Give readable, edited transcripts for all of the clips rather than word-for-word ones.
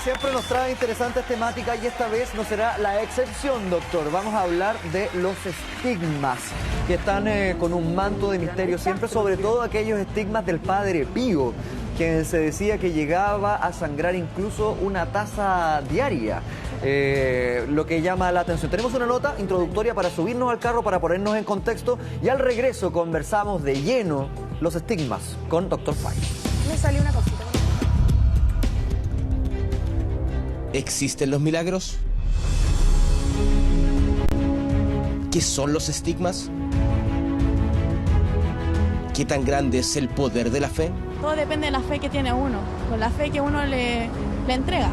siempre nos trae interesantes temáticas y esta vez no será la excepción, doctor. Vamos a hablar de los estigmas que están con un manto de misterio siempre, sobre todo aquellos estigmas del Padre Pío, quien se decía que llegaba a sangrar incluso una taza diaria. Lo que llama la atención. Tenemos una nota introductoria para subirnos al carro, para ponernos en contexto, y al regreso conversamos de lleno los estigmas con Dr. Fay. Me salió una cosita. ¿Existen los milagros? ¿Qué son los estigmas? ¿Qué tan grande es el poder de la fe? Todo depende de la fe que tiene uno, con la fe que uno le entrega.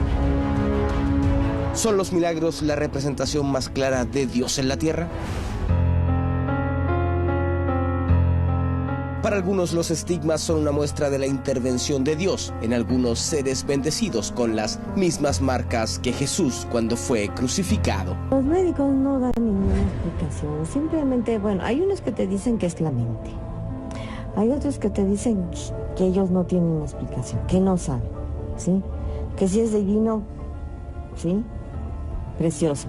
¿Son los milagros la representación más clara de Dios en la tierra? Para algunos los estigmas son una muestra de la intervención de Dios en algunos seres bendecidos con las mismas marcas que Jesús cuando fue crucificado. Los médicos no dan ninguna explicación, simplemente, bueno, hay unos que te dicen que es la mente, hay otros que te dicen que ellos no tienen una explicación, que no saben, ¿sí? Que si es divino, ¿sí? Precioso,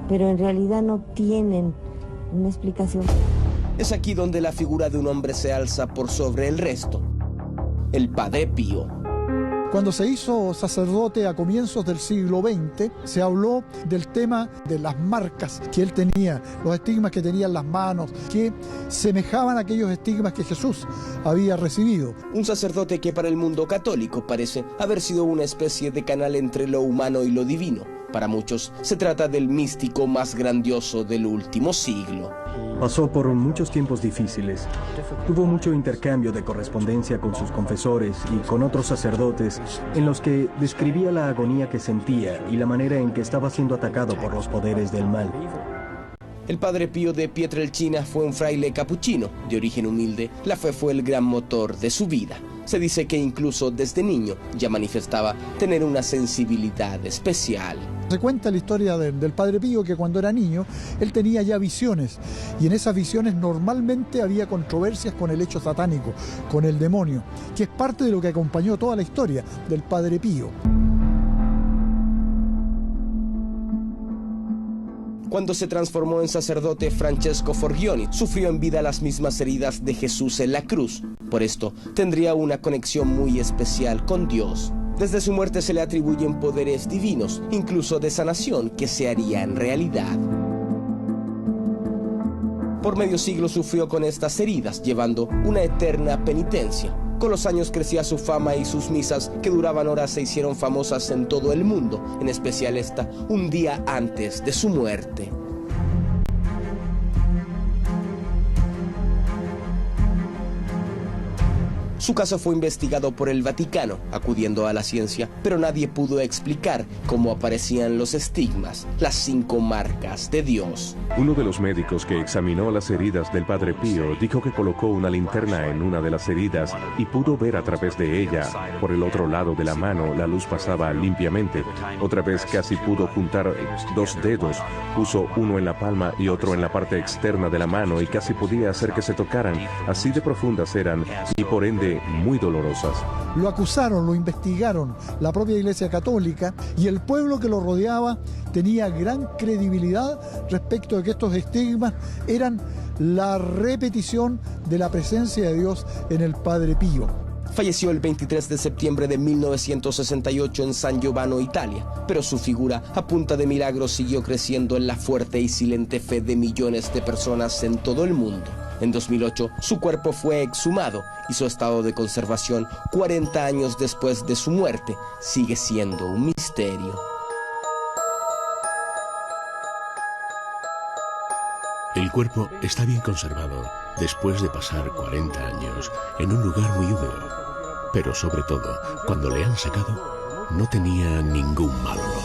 pero en realidad no tienen una explicación. Es aquí donde la figura de un hombre se alza por sobre el resto, el Padre Pío. Cuando se hizo sacerdote a comienzos del siglo XX, se habló del tema de las marcas que él tenía, los estigmas que tenía en las manos, que semejaban a aquellos estigmas que Jesús había recibido. Un sacerdote que para el mundo católico parece haber sido una especie de canal entre lo humano y lo divino. Para muchos se trata del místico más grandioso del último siglo. Pasó por muchos tiempos difíciles. Tuvo mucho intercambio de correspondencia con sus confesores y con otros sacerdotes en los que describía la agonía que sentía y la manera en que estaba siendo atacado por los poderes del mal. El Padre Pío de Pietrelcina fue un fraile capuchino de origen humilde. La fe fue el gran motor de su vida. Se dice que incluso desde niño ya manifestaba tener una sensibilidad especial. Se cuenta la historia del Padre Pío que cuando era niño él tenía ya visiones, y en esas visiones normalmente había controversias con el hecho satánico, con el demonio, que es parte de lo que acompañó toda la historia del Padre Pío. Cuando se transformó en sacerdote, Francesco Forgioni sufrió en vida las mismas heridas de Jesús en la cruz. Por esto, tendría una conexión muy especial con Dios. Desde su muerte se le atribuyen poderes divinos, incluso de sanación, que se harían realidad. Por medio siglo sufrió con estas heridas, llevando una eterna penitencia. Con los años crecía su fama y sus misas, que duraban horas, se hicieron famosas en todo el mundo, en especial esta, un día antes de su muerte. Su caso fue investigado por el Vaticano, acudiendo a la ciencia, pero nadie pudo explicar cómo aparecían los estigmas, las 5 marcas de Dios. Uno de los médicos que examinó las heridas del Padre Pío dijo que colocó una linterna en una de las heridas y pudo ver a través de ella. Por el otro lado de la mano la luz pasaba limpiamente. Otra vez casi pudo juntar 2 dedos. Puso uno en la palma y otro en la parte externa de la mano y casi podía hacer que se tocaran. Así de profundas eran y por ende muy dolorosas. Lo acusaron, lo investigaron la propia Iglesia Católica, y el pueblo que lo rodeaba tenía gran credibilidad respecto de que estos estigmas eran la repetición de la presencia de Dios en el Padre Pío. Falleció el 23 de septiembre de 1968 en San Giovanni, Italia, pero su figura, a punta de milagros, siguió creciendo en la fuerte y silente fe de millones de personas en todo el mundo. En 2008, su cuerpo fue exhumado y su estado de conservación, 40 años después de su muerte, sigue siendo un misterio. El cuerpo está bien conservado después de pasar 40 años en un lugar muy húmedo. Pero sobre todo, cuando le han sacado, no tenía ningún mal olor.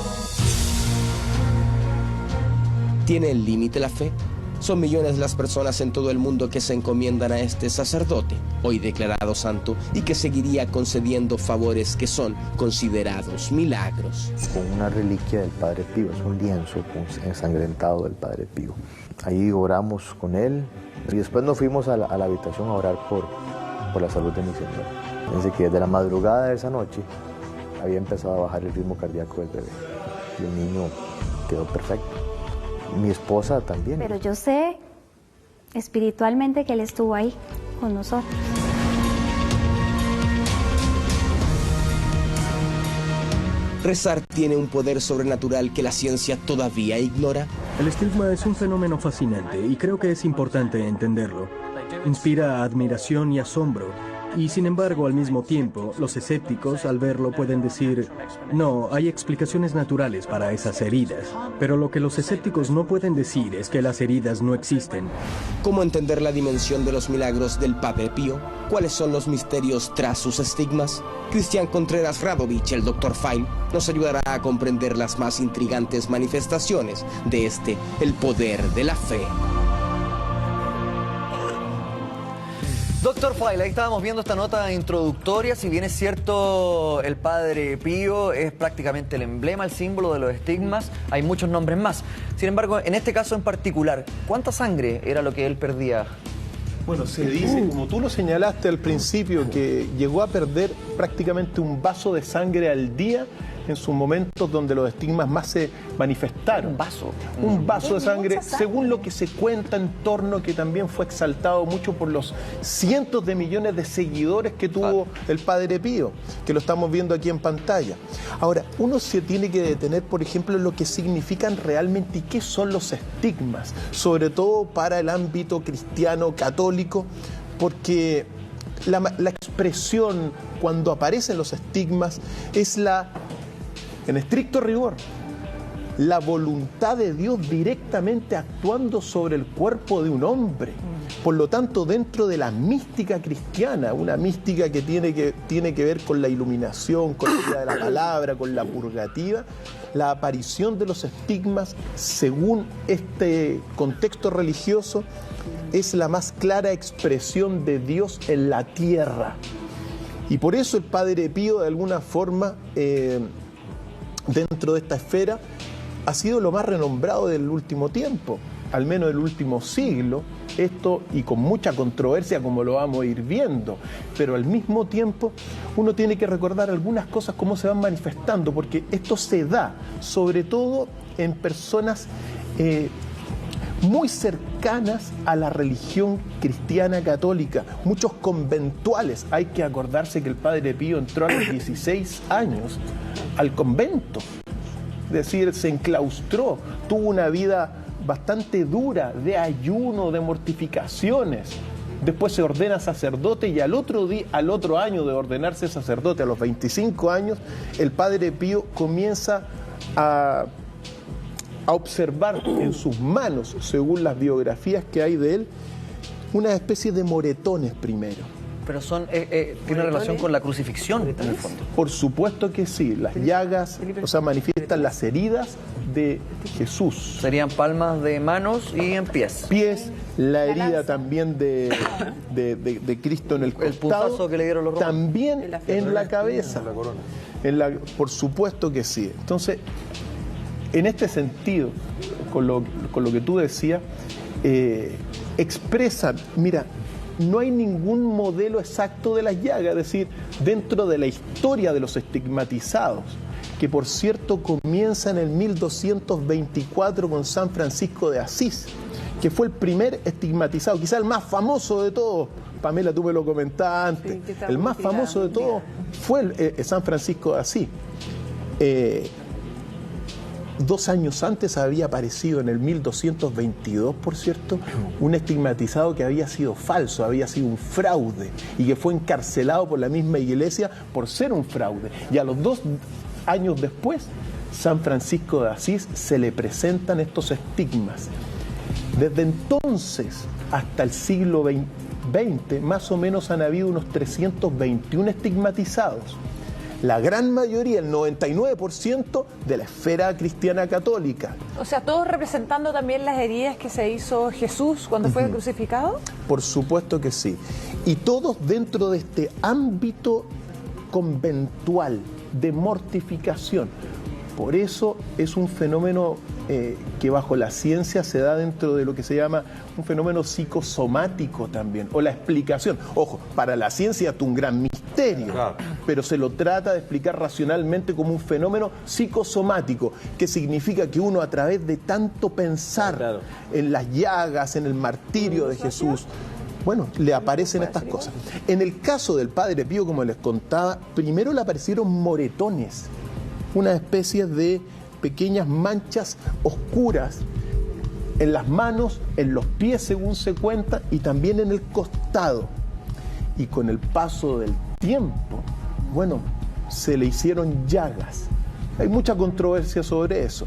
¿Tiene el límite la fe? Son millones las personas en todo el mundo que se encomiendan a este sacerdote, hoy declarado santo, y que seguiría concediendo favores que son considerados milagros. Con una reliquia del Padre Pío, es un lienzo ensangrentado del Padre Pío. Ahí oramos con él y después nos fuimos a la habitación a orar por la salud de mi señor. Fíjense que desde la madrugada de esa noche había empezado a bajar el ritmo cardíaco del bebé. Y el niño quedó perfecto. Mi esposa también. Pero yo sé espiritualmente que Él estuvo ahí con nosotros. ¿Rezar tiene un poder sobrenatural que la ciencia todavía ignora? El estigma es un fenómeno fascinante y creo que es importante entenderlo. Inspira admiración y asombro, y sin embargo, al mismo tiempo, los escépticos al verlo pueden decir, no, hay explicaciones naturales para esas heridas. Pero lo que los escépticos no pueden decir es que las heridas no existen. ¿Cómo entender la dimensión de los milagros del Padre Pío? ¿Cuáles son los misterios tras sus estigmas? Cristian Contreras Radovich, el Dr. File, nos ayudará a comprender las más intrigantes manifestaciones de el poder de la fe. Doctor File, ahí estábamos viendo esta nota introductoria. Si bien es cierto, el Padre Pío es prácticamente el emblema, el símbolo de los estigmas, hay muchos nombres más. Sin embargo, en este caso en particular, ¿cuánta sangre era lo que él perdía? Bueno, se dice, como tú lo señalaste al principio, que llegó a perder prácticamente un vaso de sangre al día en sus momentos donde los estigmas más se manifestaron. Un vaso de sangre, según lo que se cuenta en torno, que también fue exaltado mucho por los cientos de millones de seguidores que tuvo el Padre Pío, que lo estamos viendo aquí en pantalla. Ahora, uno se tiene que detener, por ejemplo, en lo que significan realmente y qué son los estigmas, sobre todo para el ámbito cristiano católico, porque la expresión cuando aparecen los estigmas es en estricto rigor, la voluntad de Dios directamente actuando sobre el cuerpo de un hombre. Por lo tanto, dentro de la mística cristiana, una mística que tiene que ver con la iluminación, con la vida de la palabra, con la purgativa, la aparición de los estigmas, según este contexto religioso, es la más clara expresión de Dios en la tierra. Y por eso el Padre Pío, de alguna forma, dentro de esta esfera, ha sido lo más renombrado del último tiempo, al menos del último siglo, esto y con mucha controversia, como lo vamos a ir viendo, pero al mismo tiempo uno tiene que recordar algunas cosas, cómo se van manifestando, porque esto se da sobre todo en personas muy cercanas a la religión cristiana católica, muchos conventuales. Hay que acordarse que el Padre Pío entró a los 16 años al convento, es decir, se enclaustró, tuvo una vida bastante dura de ayuno, de mortificaciones. Después se ordena sacerdote y al otro año de ordenarse sacerdote, a los 25 años, el Padre Pío comienza a observar en sus manos, según las biografías que hay de él, una especie de moretones primero. Pero tiene relación con la crucifixión, en el fondo. Por supuesto que sí, las llagas, o sea, manifiestan las heridas de Jesús. Serían palmas de manos y en pies. Pies, la herida también de Cristo en el costado. El punzazo que le dieron los romanos. También en la cabeza. Por supuesto que sí. Entonces, en este sentido, con lo que tú decías, expresan, mira, no hay ningún modelo exacto de las llagas, es decir, dentro de la historia de los estigmatizados, que por cierto comienza en el 1224 con San Francisco de Asís, que fue el primer estigmatizado, quizá el más famoso de todos. Pamela, tú me lo comentabas antes. Sí, el más famoso de todos fue San Francisco de Asís. 2 años antes había aparecido, en el 1222, por cierto, un estigmatizado que había sido falso, había sido un fraude y que fue encarcelado por la misma iglesia por ser un fraude. Y a los 2 años después, San Francisco de Asís se le presentan estos estigmas. Desde entonces hasta el siglo XX, más o menos han habido unos 321 estigmatizados. La gran mayoría, el 99% de la esfera cristiana católica. O sea, ¿todos representando también las heridas que se hizo Jesús cuando fue crucificado? Por supuesto que sí. Y todos dentro de este ámbito conventual de mortificación. Por eso es un fenómeno que bajo la ciencia se da dentro de lo que se llama un fenómeno psicosomático también, o la explicación. Ojo, para la ciencia es un gran misterio misterio, pero se lo trata de explicar racionalmente como un fenómeno psicosomático, que significa que uno, a través de tanto pensar en las llagas, en el martirio de Jesús, bueno, le aparecen estas cosas. En el caso del Padre Pío, como les contaba, primero le aparecieron moretones, una especie de pequeñas manchas oscuras en las manos, en los pies, según se cuenta, y también en el costado. Y con el paso del tiempo, bueno, se le hicieron llagas. Hay mucha controversia sobre eso.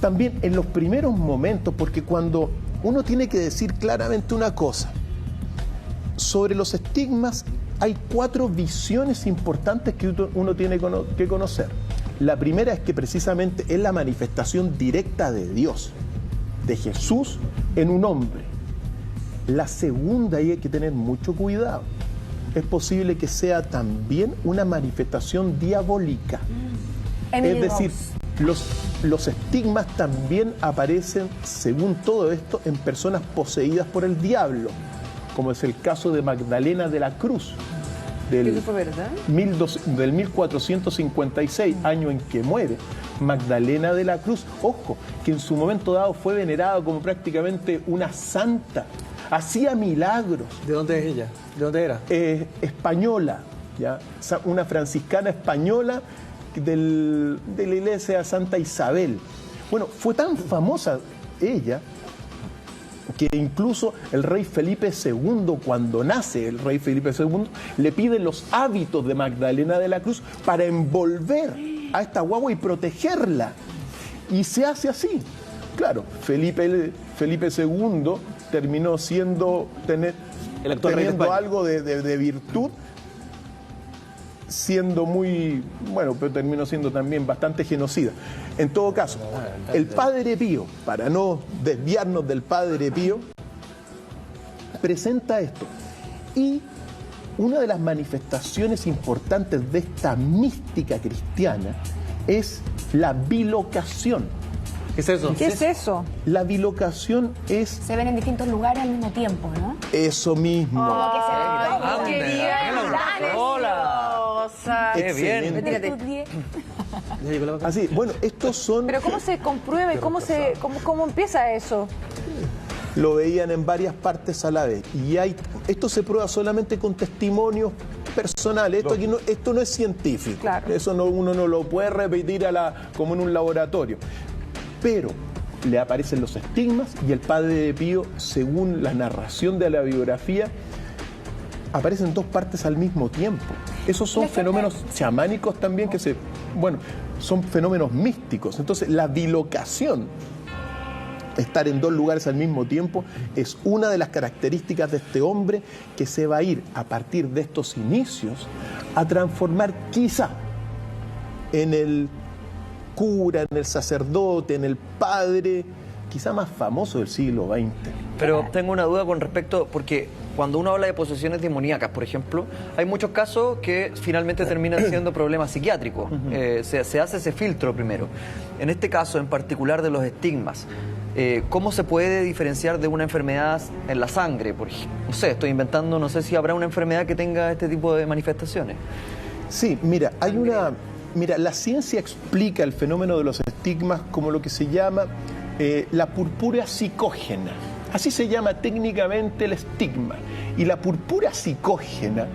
También en los primeros momentos, porque cuando uno tiene que decir claramente una cosa, sobre los estigmas hay 4 visiones importantes que uno tiene que conocer. La primera es que precisamente es la manifestación directa de Dios, de Jesús en un hombre. La segunda, y hay que tener mucho cuidado, es posible que sea también una manifestación diabólica. Es decir, los estigmas también aparecen, según todo esto, en personas poseídas por el diablo, como es el caso de Magdalena de la Cruz, del 1456, año en que muere Magdalena de la Cruz. Ojo, que en su momento dado fue venerada como prácticamente una santa. Hacía milagros. ¿De dónde es ella? ¿De dónde era? Española, ¿ya? Una franciscana española de la iglesia de Santa Isabel. Bueno, fue tan famosa ella que incluso el rey Felipe II, cuando nace el rey Felipe II, le pide los hábitos de Magdalena de la Cruz para envolver a esta guagua y protegerla. Y se hace así. Claro, Felipe II terminó teniendo algo de virtud, siendo muy, bueno, pero terminó siendo también bastante genocida. En todo caso, el Padre Pío, para no desviarnos del Padre Pío, presenta esto. Y una de las manifestaciones importantes de esta mística cristiana es la bilocación. ¿Qué es eso? ¿Qué es eso? La bilocación es... Se ven en distintos lugares al mismo tiempo, ¿no? Eso mismo. Como que se ¡Ay, qué bien! ¡Hola! ¡Qué bien! Así, bueno, estos son... Pero ¿cómo se comprueba y cómo empieza eso? Lo veían en varias partes a la vez. Y esto se prueba solamente con testimonios personales. Esto no es científico. Claro. Eso uno no lo puede repetir como en un laboratorio. Pero le aparecen los estigmas y el Padre Pío, según la narración de la biografía, aparecen en 2 partes al mismo tiempo. Esos son fenómenos chamánicos también son fenómenos místicos. Entonces, la bilocación, estar en 2 lugares al mismo tiempo, es una de las características de este hombre que se va a ir, a partir de estos inicios, a transformar quizá en el cura, en el sacerdote, en el padre, quizá más famoso del siglo XX. Pero tengo una duda con respecto, porque cuando uno habla de posesiones demoníacas, por ejemplo, hay muchos casos que finalmente terminan siendo problemas psiquiátricos. Se hace ese filtro primero. En este caso, en particular de los estigmas, ¿cómo se puede diferenciar de una enfermedad en la sangre? No sé, estoy inventando, no sé si habrá una enfermedad que tenga este tipo de manifestaciones. Sí, mira, la ciencia explica el fenómeno de los estigmas como lo que se llama la purpúrea psicógena. Así se llama técnicamente el estigma. Y la purpúrea psicógena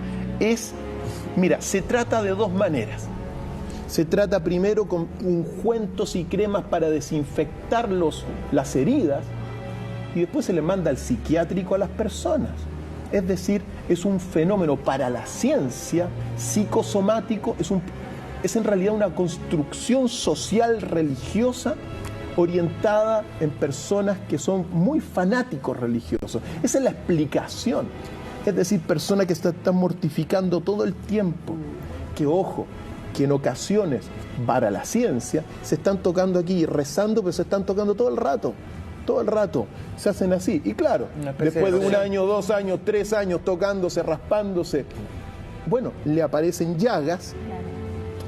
se trata de 2 maneras. Se trata primero con ungüentos y cremas para desinfectar las heridas, y después se le manda al psiquiátrico a las personas. Es decir, es un fenómeno para la ciencia psicosomático, es en realidad una construcción social religiosa orientada en personas que son muy fanáticos religiosos. Esa es la explicación. Es decir, personas que se están mortificando todo el tiempo. Que ojo, que en ocasiones, para la ciencia, se están tocando aquí rezando, pero se están tocando todo el rato. Todo el rato se hacen así. Y claro, después de 1 año, 2 años, 3 años tocándose, raspándose, bueno, le aparecen llagas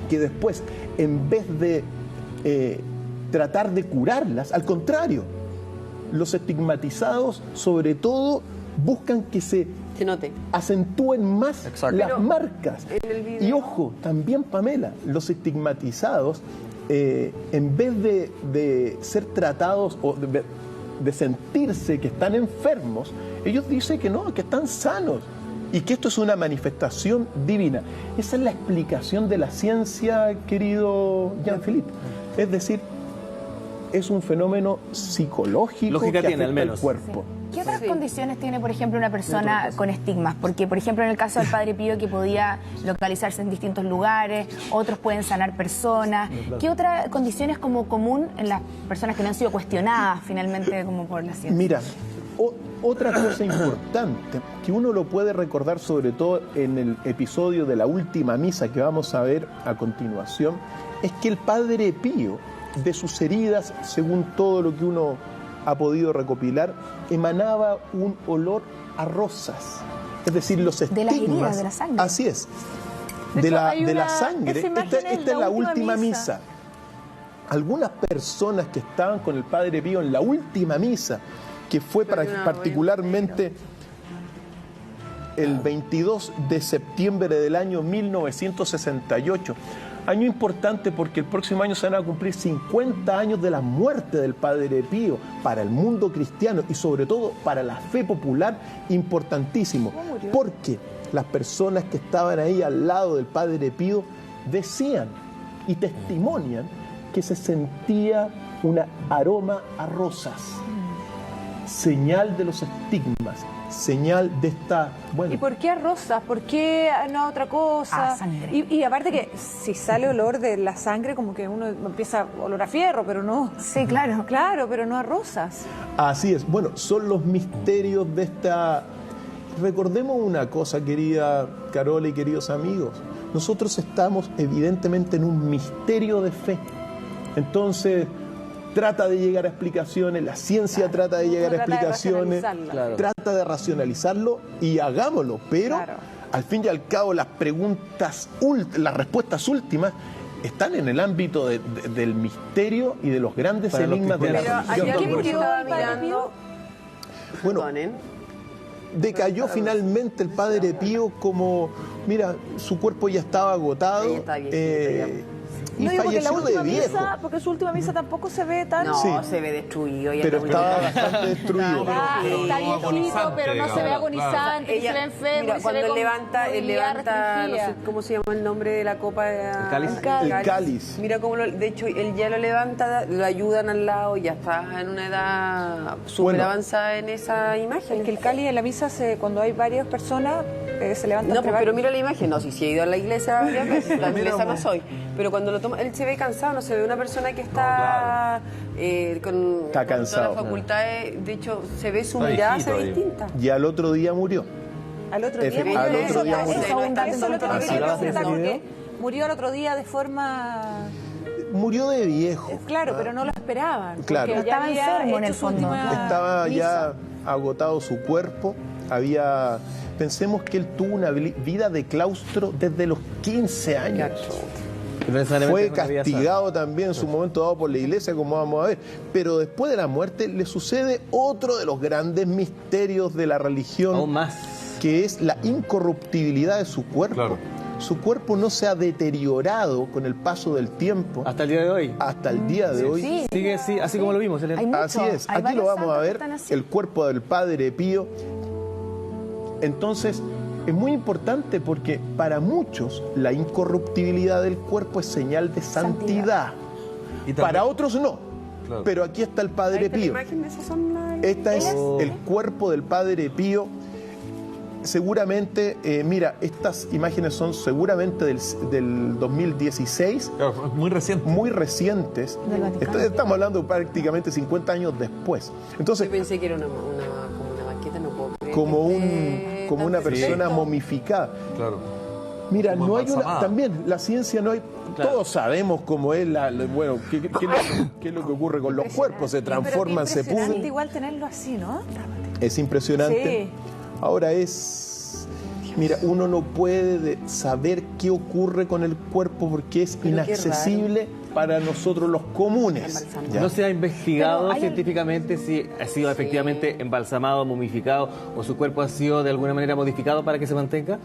que después, en vez de tratar de curarlas, al contrario, los estigmatizados sobre todo buscan que se note, acentúen más las marcas. Y ojo, también, Pamela, los estigmatizados, en vez de ser tratados o de sentirse que están enfermos, ellos dicen que no, que están sanos y que esto es una manifestación divina. Esa es la explicación de la ciencia, querido Jean-Philippe. Es decir, es un fenómeno psicológico Lógica que tiene, afecta al menos. el cuerpo. ¿Qué otras condiciones tiene, por ejemplo, una persona con estigmas? Porque, por ejemplo, en el caso del Padre Pío, que podía localizarse en distintos lugares, otros pueden sanar personas. ¿Qué otra condición es como común en las personas que no han sido cuestionadas finalmente como por la ciencia? Mira, otra cosa importante que uno lo puede recordar sobre todo en el episodio de la última misa que vamos a ver a continuación, es que el Padre Pío, de sus heridas, según todo lo que uno ha podido recopilar, emanaba un olor a rosas. Es decir, los estigmas... De las heridas, de la sangre. Así es. De la sangre. Esta es la última misa. Algunas personas que estaban con el Padre Pío en la última misa, que fue particularmente el 22 de septiembre del año 1968, año importante porque el próximo año se van a cumplir 50 años de la muerte del Padre Pío, para el mundo cristiano y sobre todo para la fe popular, importantísimo, porque las personas que estaban ahí al lado del Padre Pío decían y testimonian que se sentía un aroma a rosas, señal de los estigmas, señal de esta... ¿Y por qué a rosas? ¿Por qué no a otra cosa? Sangre. Y aparte que si sale olor de la sangre, como que uno empieza olor a fierro, pero no... Sí, claro. Claro, pero no a rosas. Así es. Bueno, son los misterios de esta... Recordemos una cosa, querida Carola y queridos amigos. Nosotros estamos evidentemente en un misterio de fe. Entonces... trata de llegar a explicaciones, la ciencia trata de llegar a explicaciones, trata de racionalizarlo y hagámoslo, pero al fin y al cabo las preguntas, las respuestas últimas están en el ámbito del misterio y de los grandes enigmas de la religión. Bueno, decayó finalmente el Padre Pío como, mira, su cuerpo ya estaba agotado. Y no digo porque la falleció última de viejo. misa, porque su última misa tampoco se ve tan... No, Sí. se ve destruido. Pero estaba bastante destruido. Está viejito, pero no se ve agonizante, Ella, se ve enfermo, mira, se cuando ve con levanta, movilidad no sé restringida. cómo se llama el nombre de la copa. El cáliz. Mira cómo, de hecho, él ya lo levanta, lo ayudan al lado, ya está en una edad súper avanzada en esa imagen. Es que el cáliz en la misa, cuando hay varias personas, se levanta. No, pero mira la imagen, no, si he ido a la iglesia varias veces, la iglesia no soy, pero cuando lo toma, él se ve cansado, no se ve una persona que está con cansado. todas las facultades, de hecho, se ve su mirada, se ve distinta. Y al otro día murió. Al otro día murió. Eso es lo que me quería preguntar, porque murió al otro día de forma... Murió de viejo. Claro, pero no lo esperaban. Claro. Porque Estaba enfermo en el fondo. Estaba ya agotado su cuerpo, pensemos que él tuvo una vida de claustro desde los 15 años. Fue castigado también en su momento dado por la iglesia, como vamos a ver. Pero después de la muerte le sucede otro de los grandes misterios de la religión, aún más, que es la incorruptibilidad de su cuerpo. Claro. Su cuerpo no se ha deteriorado con el paso del tiempo. Hasta el día de hoy. Hasta el día de hoy. Sí. Sigue así como lo vimos. Así es. Aquí lo vamos a ver, el cuerpo del Padre Pío. Entonces, es muy importante porque para muchos la incorruptibilidad del cuerpo es señal de santidad. Para otros no. Claro. Pero aquí está el Padre Pío. Este es el cuerpo del Padre Pío. Seguramente, mira, estas imágenes son seguramente del 2016. Claro, muy recientes. Muy recientes. Estamos hablando prácticamente 50 años después. Entonces, yo pensé que era como una maqueta, no puedo creer. Como una persona momificada. Claro. Mira, no hay también la ciencia no hay. Claro. Todos sabemos cómo es qué es lo que ocurre con los cuerpos, se transforman, se pudren. Es igual tenerlo así, ¿no? Es impresionante. Sí. Ahora Mira, uno no puede saber qué ocurre con el cuerpo porque es inaccesible para nosotros los comunes. ¿No se ha investigado científicamente si ha sido efectivamente embalsamado, momificado o su cuerpo ha sido de alguna manera modificado para que se mantenga?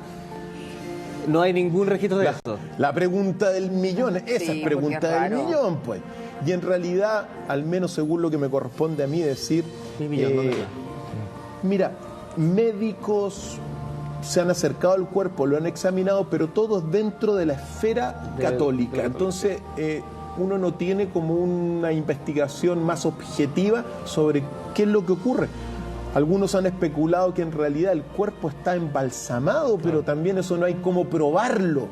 No hay ningún registro de eso. La pregunta del millón, esa es pregunta del millón, pues. Y en realidad, al menos según lo que me corresponde a mí decir, mira, médicos se han acercado al cuerpo, lo han examinado, pero todos dentro de la esfera católica. Entonces, uno no tiene como una investigación más objetiva sobre qué es lo que ocurre. Algunos han especulado que en realidad el cuerpo está embalsamado, pero también eso no hay cómo probarlo.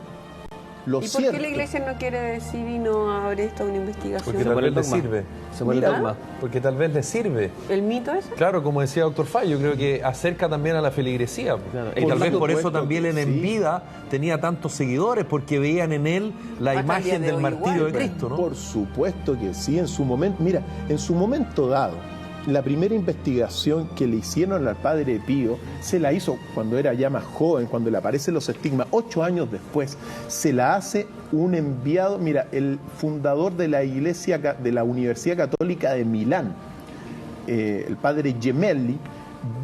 ¿Y por qué la iglesia no quiere decir y no abre esto una investigación? Porque tal vez le sirve. Porque tal vez le sirve. ¿El mito es? Claro, como decía doctor Fay, yo creo que acerca también a la feligresía. Claro. Y tal vez por eso también él en vida tenía tantos seguidores, porque veían en él la imagen del martirio de Cristo, ¿no? Por supuesto que sí, en su momento, mira, en su momento dado, la primera investigación que le hicieron al padre Pío se la hizo cuando era ya más joven, cuando le aparecen los estigmas, 8 años después. Se la hace un enviado, mira, el fundador de la iglesia, de la Universidad Católica de Milán, el padre Gemelli,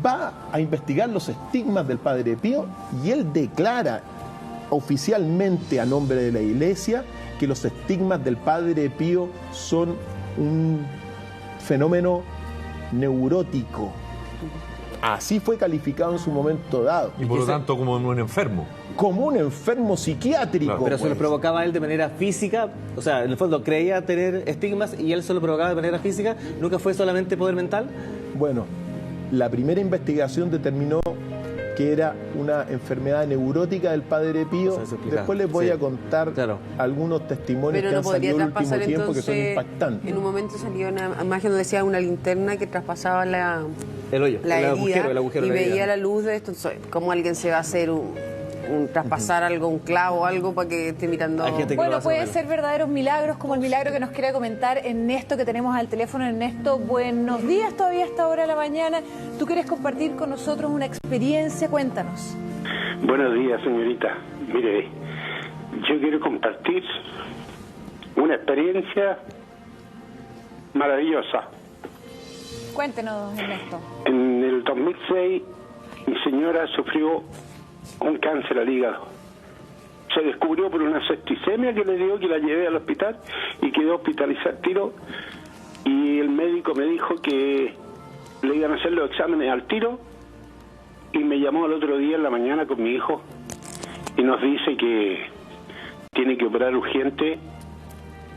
va a investigar los estigmas del padre Pío y él declara oficialmente a nombre de la iglesia que los estigmas del padre Pío son un fenómeno neurótico. Así fue calificado en su momento dado. Y por lo tanto como un enfermo. Como un enfermo psiquiátrico. Claro, pero se lo provocaba él de manera física, o sea, en el fondo creía tener estigmas y él se lo provocaba de manera física, ¿nunca fue solamente poder mental? Bueno, la primera investigación determinó que era una enfermedad neurótica del padre Pío. Después les voy a contar algunos testimonios que han salido en el último tiempo que son impactantes. En un momento salió una imagen donde decía una linterna que traspasaba el hoyo, la herida, el agujero y veía la luz de esto. ¿Cómo alguien se va a hacer traspasar algo, un clavo o algo para que esté mirando? Bueno, puede ser verdaderos milagros, como el milagro que nos quiere comentar Ernesto, que tenemos al teléfono. Ernesto, buenos días todavía a esta hora de la mañana. ¿Tú quieres compartir con nosotros una experiencia? Cuéntanos. Buenos días, señorita. Mire, yo quiero compartir una experiencia maravillosa. Cuéntenos, Ernesto. En el 2006, mi señora sufrió un cáncer al hígado. Se descubrió por una septicemia que le dio, que la llevé al hospital y quedó hospitalizada al tiro, y el médico me dijo que le iban a hacer los exámenes al tiro, y me llamó el otro día en la mañana con mi hijo y nos dice que tiene que operar urgente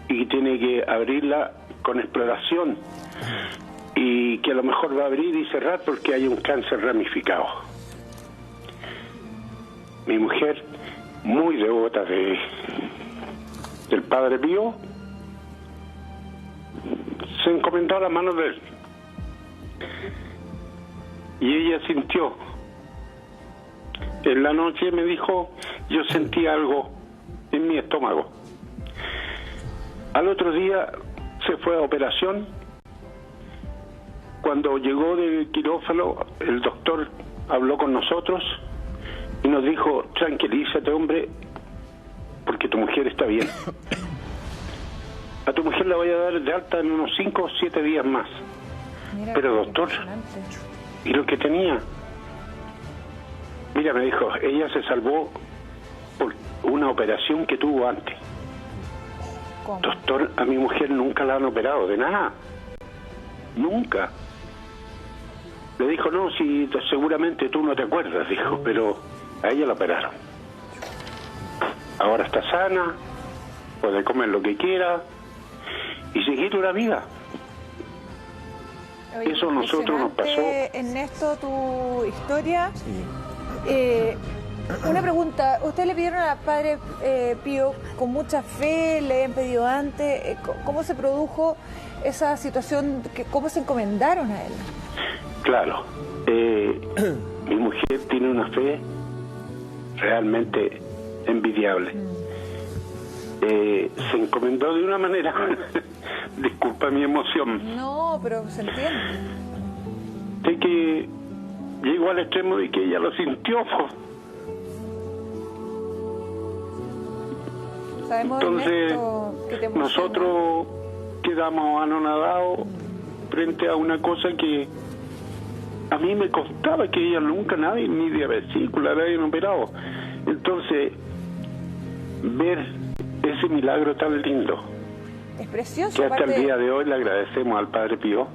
y tiene que abrirla con exploración y que a lo mejor va a abrir y cerrar porque hay un cáncer ramificado. Mi mujer, muy devota del Padre Pío, se encomendó a las manos de él. Y ella sintió. En la noche me dijo, yo sentí algo en mi estómago. Al otro día se fue a operación. Cuando llegó del quirófano, el doctor habló con nosotros y nos dijo, tranquilízate, hombre, porque tu mujer está bien. A tu mujer la voy a dar de alta en unos 5 o 7 días más. Mira, pero doctor, ¿y lo que tenía? Mira, me dijo, ella se salvó por una operación que tuvo antes. ¿Cómo? Doctor, a mi mujer nunca la han operado de nada. Nunca. Le dijo, no, si seguramente tú no te acuerdas, dijo, pero a ella la operaron. Ahora está sana, puede comer lo que quiera y seguir una vida. Oye, eso a nosotros nos pasó. Ernesto, tu historia. Sí. Una pregunta, ¿ustedes le pidieron al Padre Pío con mucha fe? ¿Le han pedido antes? ¿Cómo se produjo esa situación? ¿Cómo se encomendaron a él? Claro, mi mujer tiene una fe realmente envidiable. Se encomendó de una manera, disculpa mi emoción. No, pero se entiende. De que llegó al extremo de que ella lo sintió. Sabemos, Entonces, Ernesto, que te emociona. nosotros quedamos anonadados frente a una cosa que a mí me costaba, que ella nunca, nadie, ni de vesícula, la habían operado. Entonces, ver ese milagro tan lindo, Es precioso. que hasta aparte- el día de hoy le agradecemos al Padre Pío,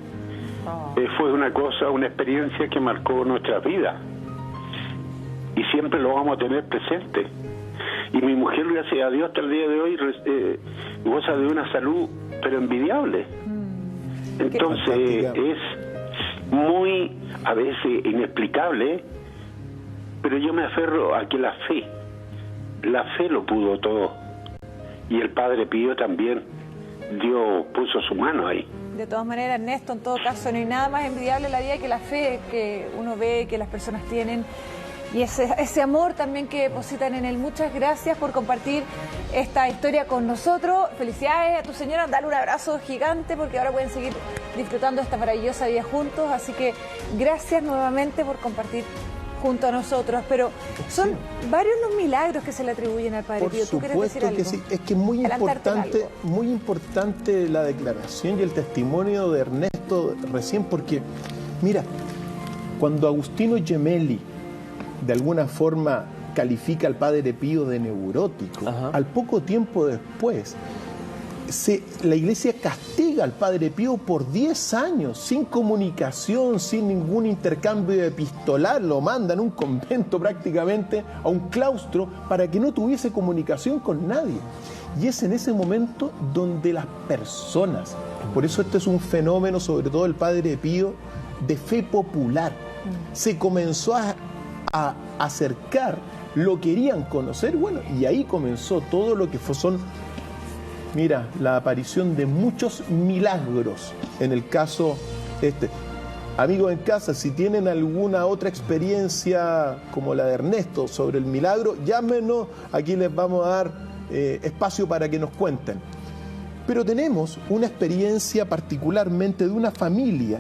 fue una cosa, una experiencia que marcó nuestra vida. Y siempre lo vamos a tener presente. Y mi mujer, gracias a Dios, hasta el día de hoy goza de una salud, pero envidiable. Entonces, es muy, a veces, inexplicable, pero yo me aferro a que la fe lo pudo todo. Y el Padre Pío también puso su mano ahí. De todas maneras, Ernesto, en todo caso, no hay nada más envidiable en la vida que la fe que uno ve, que las personas tienen, y ese amor también que depositan en él. Muchas gracias por compartir esta historia con nosotros. Felicidades a tu señora, dale un abrazo gigante porque ahora pueden seguir disfrutando de esta maravillosa vida juntos. Así que gracias nuevamente por compartir junto a nosotros. Pero son varios los milagros que se le atribuyen al Padre Por Pío. ¿Tú quieres decir supuesto algo? que sí. Es que es Adelantarte en muy importante la declaración y el testimonio de Ernesto recién, porque, mira, cuando Agustino Gemelli de alguna forma califica al Padre Pío de neurótico, al poco tiempo después la Iglesia castiga al Padre Pío por 10 años, sin comunicación, sin ningún intercambio epistolar, lo mandan a un convento prácticamente, a un claustro, para que no tuviese comunicación con nadie. Y es en ese momento donde las personas, por eso este es un fenómeno, sobre todo el Padre Pío, de fe popular, se comenzó a acercar, lo querían conocer, bueno, y ahí comenzó todo lo que son, mira, la aparición de muchos milagros. En el caso, amigos en casa, si tienen alguna otra experiencia como la de Ernesto sobre el milagro, llámenos, aquí les vamos a dar espacio para que nos cuenten. Pero tenemos una experiencia particularmente de una familia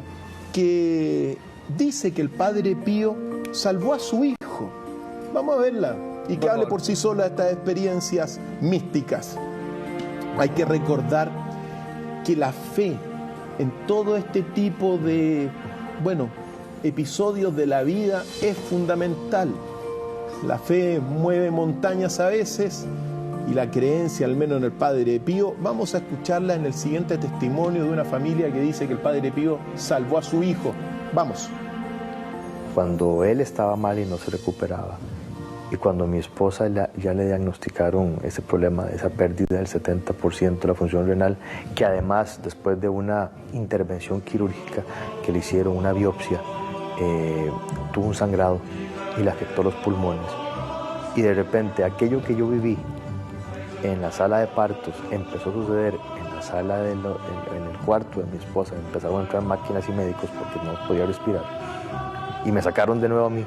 que dice que el Padre Pío salvó a su hijo. Vamos a verla y que hable por sí sola de estas experiencias místicas. Hay que recordar que la fe en todo este tipo de, episodios de la vida es fundamental. La fe mueve montañas a veces y la creencia, al menos en el Padre Pío, vamos a escucharla en el siguiente testimonio de una familia que dice que el Padre Pío salvó a su hijo. Vamos. Cuando él estaba mal y no se recuperaba, y cuando a mi esposa ya le diagnosticaron ese problema, esa pérdida del 70% de la función renal, que además después de una intervención quirúrgica que le hicieron, una biopsia, tuvo un sangrado y le afectó los pulmones. Y de repente aquello que yo viví en la sala de partos empezó a suceder en la sala en el cuarto de mi esposa. Empezaron a entrar máquinas y médicos porque no podía respirar. Y me sacaron de nuevo a mí.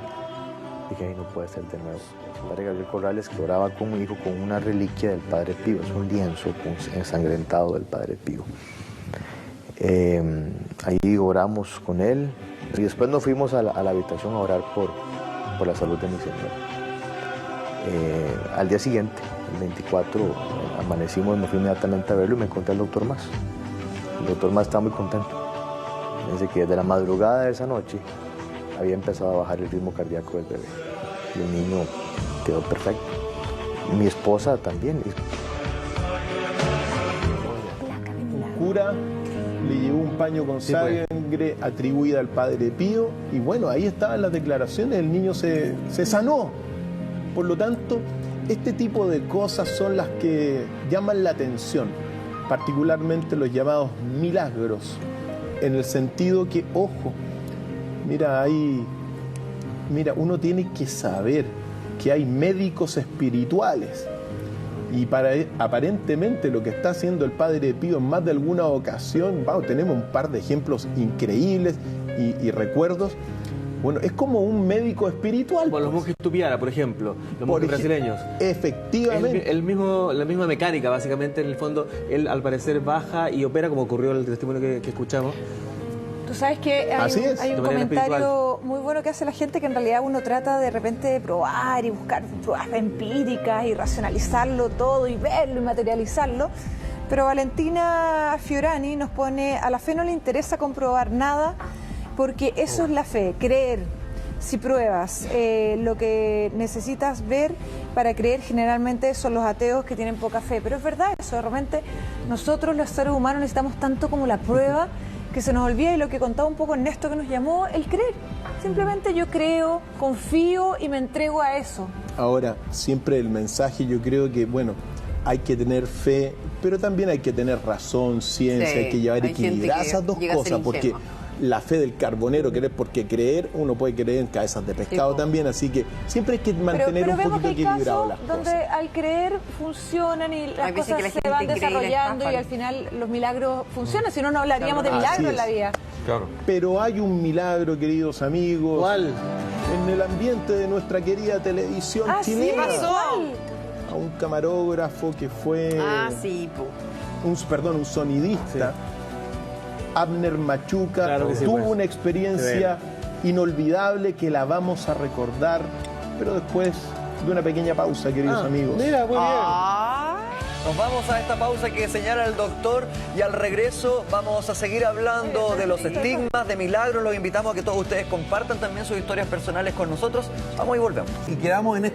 Dije, ay, no puede ser de nuevo. El padre Gabriel Corrales, que oraba con mi hijo con una reliquia del Padre Pío, es un lienzo ensangrentado del Padre Pío. Ahí oramos con él y después nos fuimos a la habitación a orar por la salud de mi señora. Al día siguiente, el 24, amanecimos, me fui inmediatamente a verlo y me encontré al doctor Mas. El doctor Mas estaba muy contento. Dice que desde la madrugada de esa noche había empezado a bajar el ritmo cardíaco del bebé. Y el niño quedó perfecto. Mi esposa también. Un cura le llevó un paño con sangre atribuida al Padre Pío y bueno, ahí estaban las declaraciones, el niño se sanó. Por lo tanto, este tipo de cosas son las que llaman la atención, particularmente los llamados milagros, en el sentido que, ojo, uno tiene que saber que hay médicos espirituales y aparentemente lo que está haciendo el Padre Pío en más de alguna ocasión, tenemos un par de ejemplos increíbles y recuerdos. Bueno, es como un médico espiritual. Bueno, los monjes Tupiara, por ejemplo, los monjes brasileños. Efectivamente. La misma mecánica, básicamente, en el fondo, él al parecer baja y opera, como ocurrió en el testimonio que escuchamos. Tú sabes que hay un comentario muy bueno que hace la gente, que en realidad uno trata de repente de probar y buscar pruebas empíricas y racionalizarlo todo y verlo y materializarlo. Pero Valentina Fiorani nos pone: a la fe no le interesa comprobar nada, porque eso es la fe, creer. Si pruebas lo que necesitas ver para creer, generalmente son los ateos que tienen poca fe. Pero es verdad eso, de repente nosotros los seres humanos necesitamos tanto como la prueba, que se nos olvida, y lo que contaba un poco Ernesto, que nos llamó, el creer. Simplemente yo creo, confío y me entrego a eso. Ahora, siempre el mensaje, yo creo que, bueno, hay que tener fe, pero también hay que tener razón, ciencia, hay que llevar equilibradas esas dos cosas, porque la fe del carbonero, creer, porque creer, uno puede creer en cabezas de pescado también, así que siempre hay que mantener un poquito equilibrado las cosas. Donde al creer funcionan y las cosas se van desarrollando y al final los milagros funcionan, si no, no hablaríamos de milagros en la vida. Claro. Pero hay un milagro, queridos amigos. ¿Cuál? En el ambiente de nuestra querida televisión chilena. ¿Qué pasó? A un camarógrafo que fue un sonidista, Abner Machuca, tuvo una experiencia inolvidable que la vamos a recordar, pero después de una pequeña pausa, queridos amigos. Mira, muy bien. Nos vamos a esta pausa que señala el doctor, y al regreso vamos a seguir hablando de los estigmas, de milagros. Los invitamos a que todos ustedes compartan también sus historias personales con nosotros. Vamos y volvemos. Y quedamos en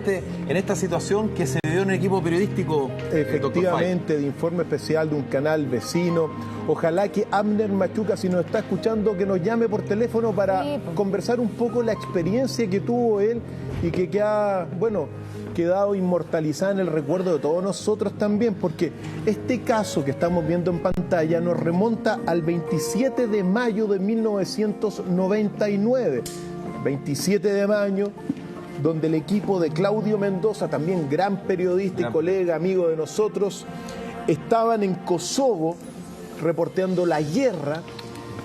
esta situación que se dio en el equipo periodístico. Efectivamente, de informe especial de un canal vecino. Ojalá que Abner Machuca, si nos está escuchando, que nos llame por teléfono para conversar un poco la experiencia que tuvo él y que ha, quedado inmortalizada en el recuerdo de todos nosotros también, porque este caso que estamos viendo en pantalla nos remonta al 27 de mayo de 1999. 27 de mayo, donde el equipo de Claudio Mendoza, también gran periodista y colega, amigo de nosotros, estaban en Kosovo reporteando la guerra,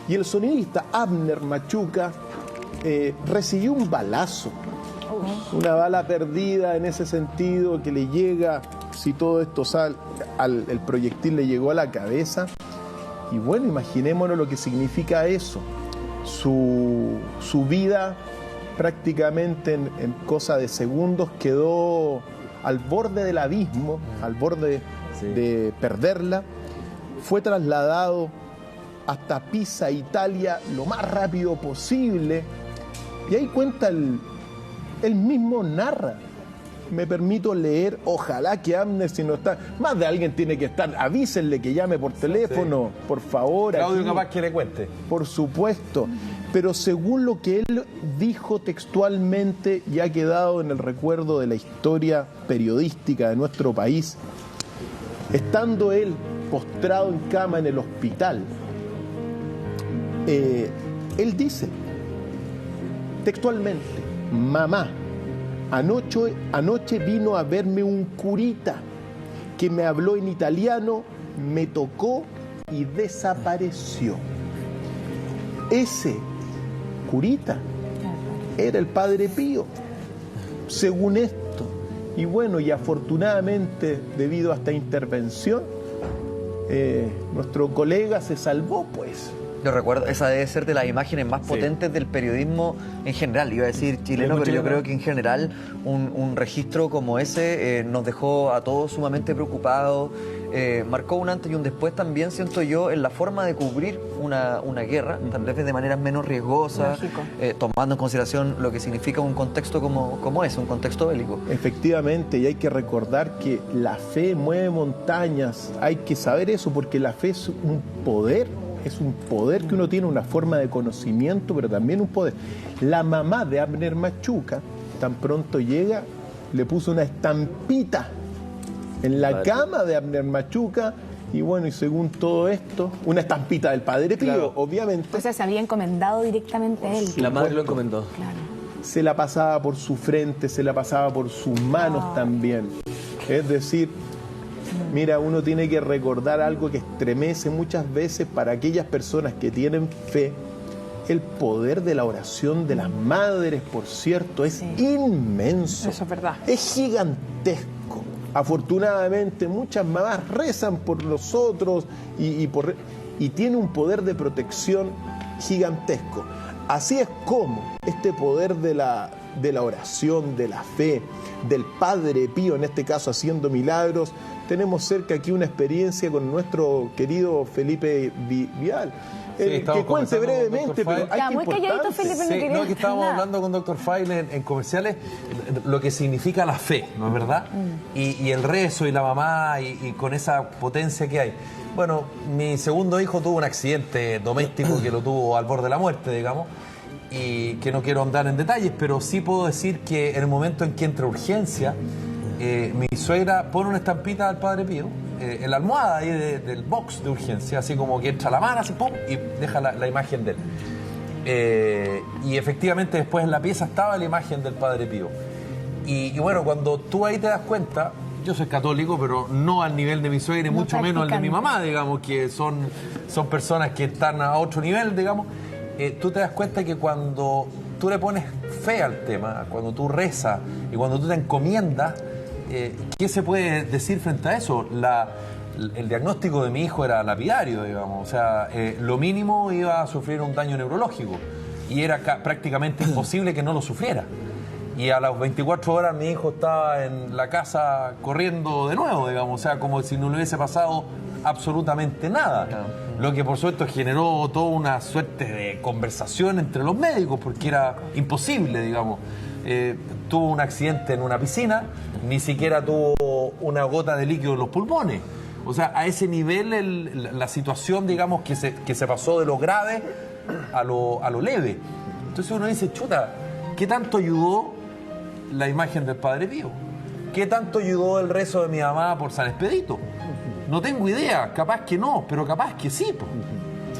y el sonidista Abner Machuca recibió un balazo. Una bala perdida en ese sentido, que le llega, si todo esto sale, el proyectil le llegó a la cabeza. Y bueno, imaginémonos lo que significa eso. Su vida prácticamente en cosa de segundos quedó al borde del abismo, al borde de perderla. Fue trasladado hasta Pisa, Italia, lo más rápido posible. Y ahí cuenta él mismo narra. Me permito leer, ojalá que Abner, si no está, más de alguien tiene que estar, avísenle que llame por teléfono, por favor. Claudio, aquí, capaz que le cuente. Por supuesto, pero según lo que él dijo textualmente, y ha quedado en el recuerdo de la historia periodística de nuestro país, estando él postrado en cama en el hospital, él dice textualmente: mamá, anoche vino a verme un curita que me habló en italiano, me tocó y desapareció. Ese curita era el Padre Pío, según esto. Y bueno, y afortunadamente, debido a esta intervención, nuestro colega se salvó, pues. Yo recuerdo, esa debe ser de las imágenes más potentes del periodismo en general. Iba a decir chileno, pero yo creo que en general un registro como ese nos dejó a todos sumamente preocupados. Marcó un antes y un después también, siento yo, en la forma de cubrir una guerra, tal vez de maneras menos riesgosas, tomando en consideración lo que significa un contexto como ese, un contexto bélico. Efectivamente, y hay que recordar que la fe mueve montañas. Hay que saber eso, porque la fe es un poder. Es un poder que uno tiene, una forma de conocimiento, pero también un poder. La mamá de Abner Machuca, tan pronto llega, le puso una estampita en la cama de Abner Machuca, y bueno, y según todo esto, una estampita del Padre Pío, obviamente. O sea, se había encomendado directamente a él. La madre lo encomendó. Claro. Se la pasaba por su frente, se la pasaba por sus manos también. Es decir, mira, uno tiene que recordar algo que estremece muchas veces para aquellas personas que tienen fe. El poder de la oración de las madres, por cierto, es inmenso. Eso es verdad. Es gigantesco. Afortunadamente, muchas mamás rezan por nosotros y tiene un poder de protección gigantesco. Así es como este poder de la oración, de la fe, del Padre Pío, en este caso haciendo milagros. Tenemos cerca aquí una experiencia con nuestro querido Felipe Vial. Que cuente brevemente, pero hay que muy calladito, Felipe, sí, no, que estábamos hablando con Dr. Fail en comerciales, lo que significa la fe, ¿no es verdad? Y el rezo y la mamá y con esa potencia que hay. Bueno, mi segundo hijo tuvo un accidente doméstico que lo tuvo al borde de la muerte, digamos, y que no quiero andar en detalles, pero sí puedo decir que en el momento en que entra urgencia, mi suegra pone una estampita del Padre Pío en la almohada ahí del box de urgencia, así como que entra la mano, así pum, y deja la imagen de él. Y efectivamente después en la pieza estaba la imagen del Padre Pío. Y bueno, cuando tú ahí te das cuenta, yo soy católico, pero no al nivel de mi suegra y mucho menos al de mi mamá, digamos, que son personas que están a otro nivel, digamos. Tú te das cuenta que cuando tú le pones fe al tema, cuando tú rezas y cuando tú te encomiendas, ¿qué se puede decir frente a eso? El diagnóstico de mi hijo era lapidario, digamos. O sea, lo mínimo iba a sufrir un daño neurológico y era prácticamente imposible que no lo sufriera. Y a las 24 horas mi hijo estaba en la casa corriendo de nuevo, digamos. O sea, como si no le hubiese pasado absolutamente nada. Lo que por supuesto generó toda una suerte de conversación entre los médicos, porque era imposible, digamos. Tuvo un accidente en una piscina, ni siquiera tuvo una gota de líquido en los pulmones. O sea, a ese nivel la situación, digamos, que se pasó de lo grave a lo leve. Entonces uno dice, chuta, ¿qué tanto ayudó la imagen del Padre Pío? ¿Qué tanto ayudó el rezo de mi mamá por San Expedito? No tengo idea, capaz que no, pero capaz que sí,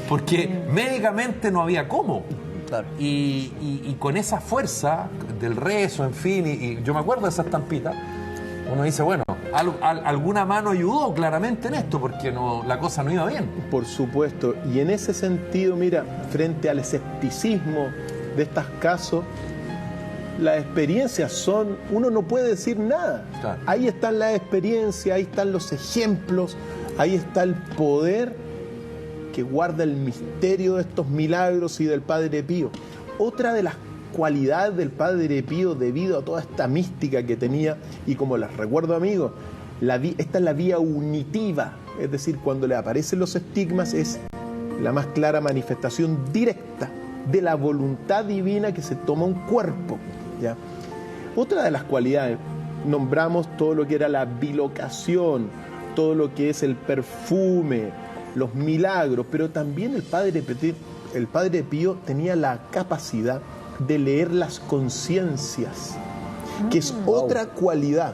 porque médicamente no había cómo. Claro. Y con esa fuerza del rezo, en fin, y yo me acuerdo de esa estampita, uno dice, bueno, alguna mano ayudó claramente en esto, porque la cosa no iba bien. Por supuesto, y en ese sentido, mira, frente al escepticismo de estos casos, las experiencias son, uno no puede decir nada. Claro. Ahí están las experiencias, ahí están los ejemplos, ahí está el poder que guarda el misterio de estos milagros y del Padre Pío. Otra de las cualidades del Padre Pío, debido a toda esta mística que tenía, y como les recuerdo, amigos, esta es la vía unitiva, es decir, cuando le aparecen los estigmas es la más clara manifestación directa de la voluntad divina que se toma un cuerpo, ¿ya? Otra de las cualidades, nombramos todo lo que era la bilocación, todo lo que es el perfume, los milagros, pero también el Padre Pío tenía la capacidad de leer las conciencias, que es otra cualidad.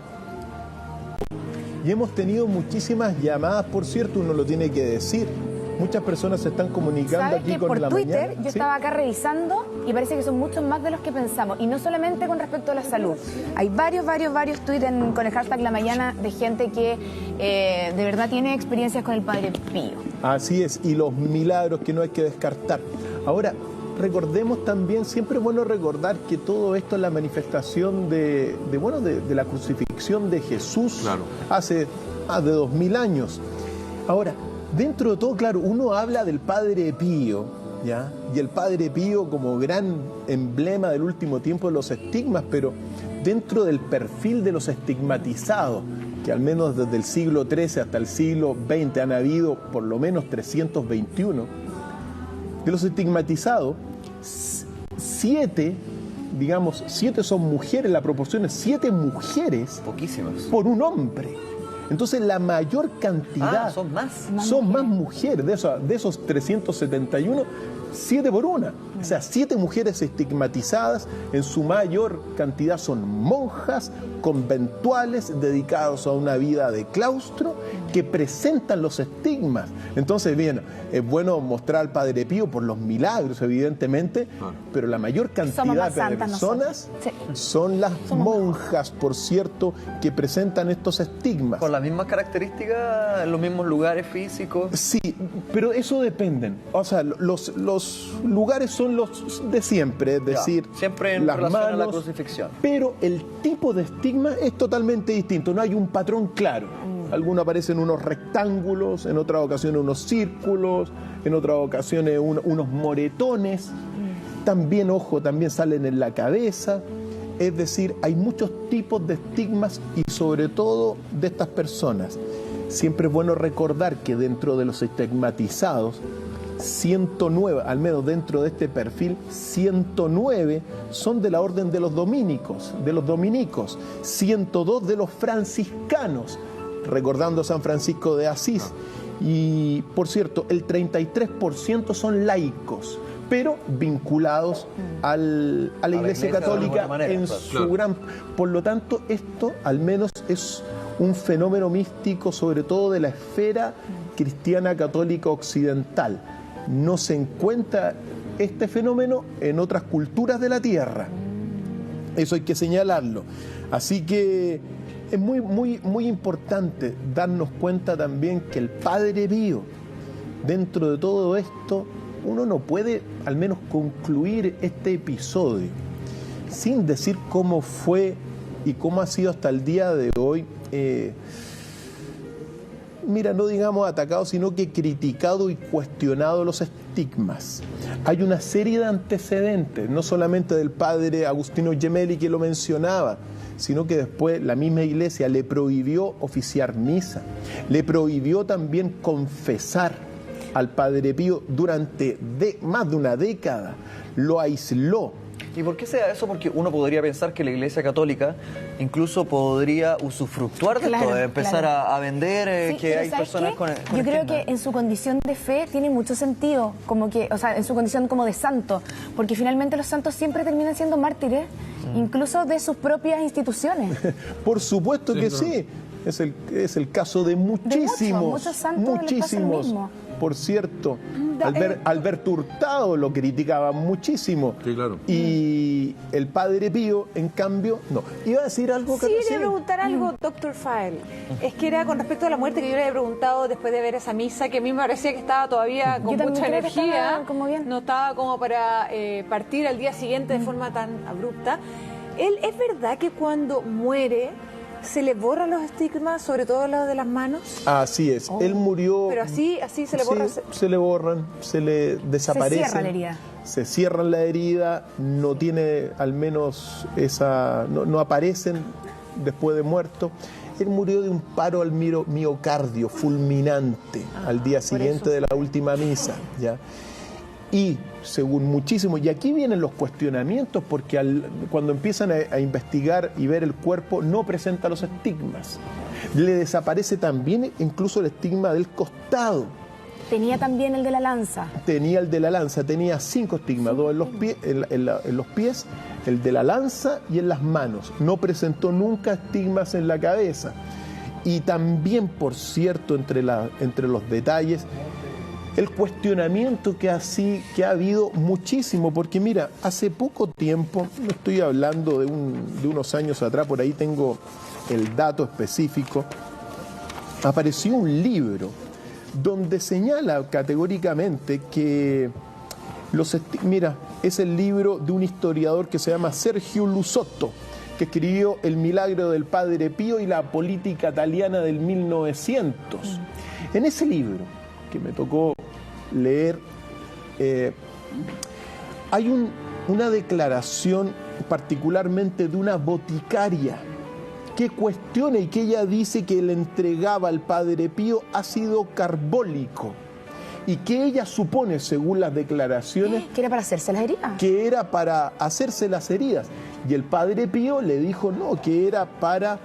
Y hemos tenido muchísimas llamadas, por cierto, uno lo tiene que decir. Muchas personas se están comunicando aquí con por la Twitter, mañana. yo estaba acá revisando y parece que son muchos más de los que pensamos. Y no solamente con respecto a la salud. Hay varios tweets con el hashtag La Mañana de gente que de verdad tiene experiencias con el Padre Pío. Así es, y los milagros que no hay que descartar. Ahora, recordemos también, siempre es bueno recordar que todo esto es la manifestación de la crucifixión de Jesús, claro, hace más de 2000 años. Ahora, dentro de todo, claro, uno habla del Padre Pío, ¿ya? Y el Padre Pío como gran emblema del último tiempo de los estigmas, pero dentro del perfil de los estigmatizados, que al menos desde el siglo XIII hasta el siglo XX han habido por lo menos 321, de los estigmatizados, 7 son mujeres, la proporción es 7 mujeres. Poquísimas. Por un hombre. Entonces la mayor cantidad... son más. Son más mujeres. De esos 371, 7 por una. O sea, 7 mujeres estigmatizadas, en su mayor cantidad son monjas, conventuales, dedicados a una vida de claustro, que presentan los estigmas. Entonces, bien, es bueno mostrar al Padre Pío por los milagros, evidentemente, pero la mayor cantidad de personas son las monjas, por cierto, que presentan estos estigmas. ¿Con las mismas características, en los mismos lugares físicos? Sí, pero eso depende. O sea, los lugares son los de siempre, es decir, siempre en las relación manos, a la crucifixión. Pero el tipo de estigma es totalmente distinto, no hay un patrón claro. Algunos aparecen unos rectángulos, en otras ocasiones unos círculos, en otras ocasiones unos moretones, también, ojo, también salen en la cabeza. Es decir, hay muchos tipos de estigmas y sobre todo de estas personas. Siempre es bueno recordar que dentro de los estigmatizados, 109, al menos dentro de este perfil, 109 son de la orden de los dominicos, 102 de los franciscanos, recordando a San Francisco de Asís. Y, por cierto, el 33% son laicos, pero vinculados a la Iglesia Católica en su gran... Por lo tanto, esto al menos es un fenómeno místico, sobre todo de la esfera cristiana católica occidental. No se encuentra este fenómeno en otras culturas de la tierra. Eso hay que señalarlo. Así que es muy importante darnos cuenta también que el Padre Pío, dentro de todo esto, uno no puede al menos concluir este episodio sin decir cómo fue y cómo ha sido hasta el día de hoy, no digamos atacado, sino que criticado y cuestionado los estigmas. Hay una serie de antecedentes, no solamente del padre Agustino Gemelli, que lo mencionaba, sino que después la misma Iglesia le prohibió oficiar misa, le prohibió también confesar al Padre Pío durante más de una década, lo aisló. ¿Y por qué se da eso? Porque uno podría pensar que la Iglesia Católica incluso podría usufructuar de esto, de empezar a vender, sí, que hay personas con yo creo que en su condición de fe tiene mucho sentido, como que, o sea, en su condición como de santo, porque finalmente los santos siempre terminan siendo mártires, incluso de sus propias instituciones. Por supuesto que sí. Es el caso de muchísimos santos, por cierto. Alberto Hurtado lo criticaba muchísimo. Sí, claro. Y el Padre Pío, en cambio, no. ¿Iba a decir algo? Sí, quería preguntar algo, Dr. File. Es que era con respecto a la muerte, que yo le había preguntado después de ver esa misa, que a mí me parecía que estaba todavía con mucha energía. No estaba como para partir al día siguiente de forma tan abrupta. ¿Es verdad que cuando muere se le borran los estigmas, sobre todo los de las manos? Así es, él murió... Pero así se le borran. Se le borran, se le desaparecen. Se cierra la herida. Se cierran la herida, no tiene al menos no aparecen después de muerto. Él murió de un paro al miocardio fulminante al día siguiente de la última misa, ¿ya? Y según muchísimos, y aquí vienen los cuestionamientos, porque cuando empiezan a investigar y ver el cuerpo, no presenta los estigmas. Le desaparece también incluso el estigma del costado. Tenía también el de la lanza. Tenía el de la lanza, tenía 5 estigmas, 2 en los pies, el de la lanza y en las manos. No presentó nunca estigmas en la cabeza. Y también, por cierto, entre los detalles, el cuestionamiento que ha habido muchísimo, porque mira, hace poco tiempo, no estoy hablando de unos años atrás, por ahí tengo el dato específico, apareció un libro donde señala categóricamente que es el libro de un historiador que se llama Sergio Luzzotto, que escribió El milagro del Padre Pío y la política italiana del 1900. En ese libro, que me tocó leer, hay una declaración particularmente de una boticaria que cuestiona y que ella dice que le entregaba al Padre Pío ácido carbólico y que ella supone, según las declaraciones, que era para hacerse las heridas. Que era para hacerse las heridas. Y el Padre Pío le dijo no, que era para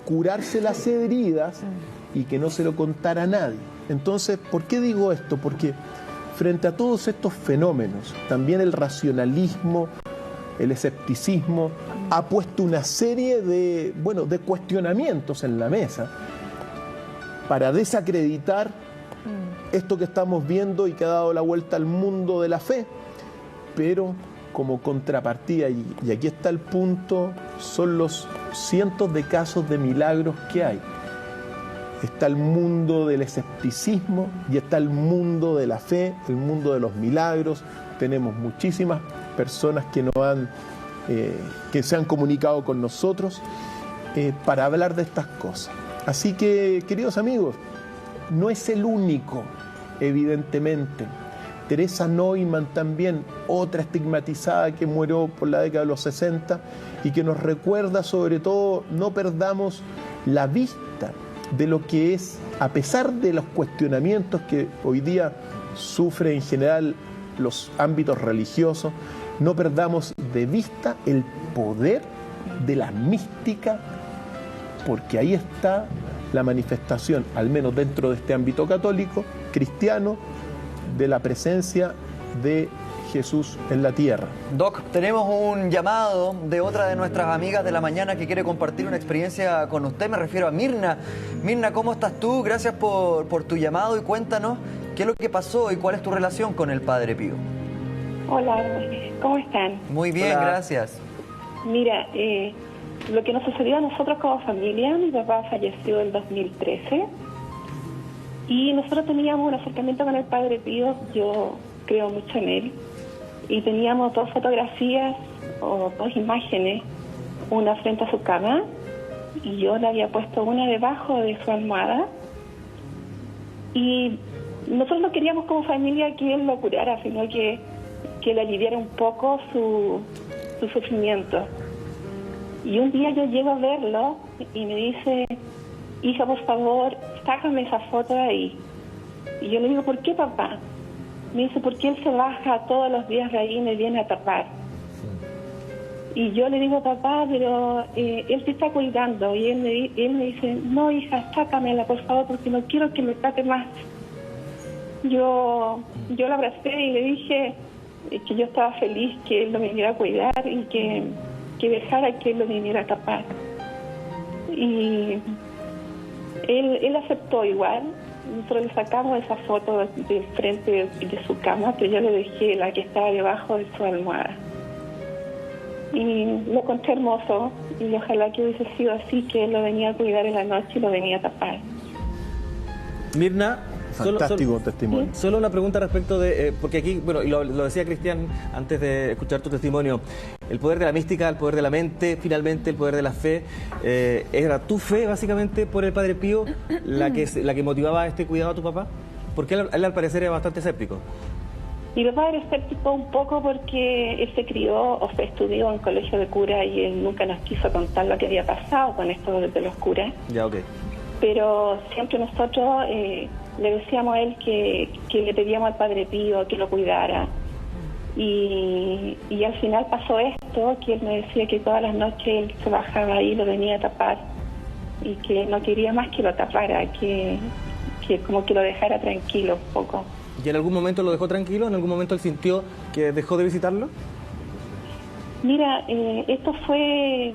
curarse las heridas y que no se lo contara a nadie. Entonces, ¿por qué digo esto? Porque frente a todos estos fenómenos, también el racionalismo, el escepticismo, ha puesto una serie de cuestionamientos en la mesa para desacreditar esto que estamos viendo y que ha dado la vuelta al mundo de la fe. Pero como contrapartida, y aquí está el punto, son los cientos de casos de milagros que hay. Está el mundo del escepticismo y está el mundo de la fe, el mundo de los milagros. Tenemos muchísimas personas que se han comunicado con nosotros para hablar de estas cosas. Así que, queridos amigos, no es el único evidentemente. Teresa Neumann también, otra estigmatizada que murió por la década de los 60 y que nos recuerda sobre todo no perdamos la vista de lo que es, a pesar de los cuestionamientos que hoy día sufre en general los ámbitos religiosos, no perdamos de vista el poder de la mística, porque ahí está la manifestación, al menos dentro de este ámbito católico, cristiano, de la presencia de Jesús en la tierra. Doc, tenemos un llamado de otra de nuestras amigas de la mañana que quiere compartir una experiencia con usted. Me refiero a Mirna. Mirna, ¿cómo estás tú? Gracias por tu llamado y cuéntanos qué es lo que pasó y cuál es tu relación con el Padre Pío. Hola, ¿cómo están? Muy bien, Hola. Gracias. Mira, lo que nos sucedió a nosotros como familia, mi papá falleció en 2013 y nosotros teníamos un acercamiento con el Padre Pío, yo creo mucho en él, y teníamos 2 fotografías o 2 imágenes, una frente a su cama y yo le había puesto una debajo de su almohada, y nosotros no queríamos como familia que él lo curara, sino que le aliviara un poco su sufrimiento. Y un día yo llego a verlo y me dice: hija, por favor, sácame esa foto de ahí. Y yo le digo: ¿por qué, papá? Me dice: porque él se baja todos los días de ahí y me viene a tapar. Y yo le digo: papá, pero él te está cuidando. Y él me dice: no, hija, sácamela, por favor, porque no quiero que me tape más. Yo lo abracé y le dije que yo estaba feliz que él lo viniera a cuidar y que dejara que él lo viniera a tapar. Y él aceptó igual. Nosotros le sacamos esa foto del frente de su cama, pero yo le dejé la que estaba debajo de su almohada. Y lo encontré hermoso, y ojalá que hubiese sido así, que él lo venía a cuidar en la noche y lo venía a tapar. Mirna, fantástico testimonio. Solo una pregunta respecto de, porque aquí, bueno, y lo decía Cristian antes de escuchar tu testimonio, el poder de la mística, el poder de la mente, finalmente el poder de la fe, ¿era tu fe básicamente por el Padre Pío la que motivaba este cuidado a tu papá? Porque él al parecer era bastante escéptico. Mi papá era escéptico un poco porque él se crió o se estudió en colegio de cura y él nunca nos quiso contar lo que había pasado con esto de los curas. Ya, ok. Pero siempre nosotros le decíamos a él que le pedíamos al Padre Pío que lo cuidara. Y al final pasó esto, que él me decía que todas las noches él se bajaba ahí y lo venía a tapar. Y que no quería más que lo tapara, que como que lo dejara tranquilo un poco. ¿Y en algún momento lo dejó tranquilo? ¿En algún momento él sintió que dejó de visitarlo? Mira, esto fue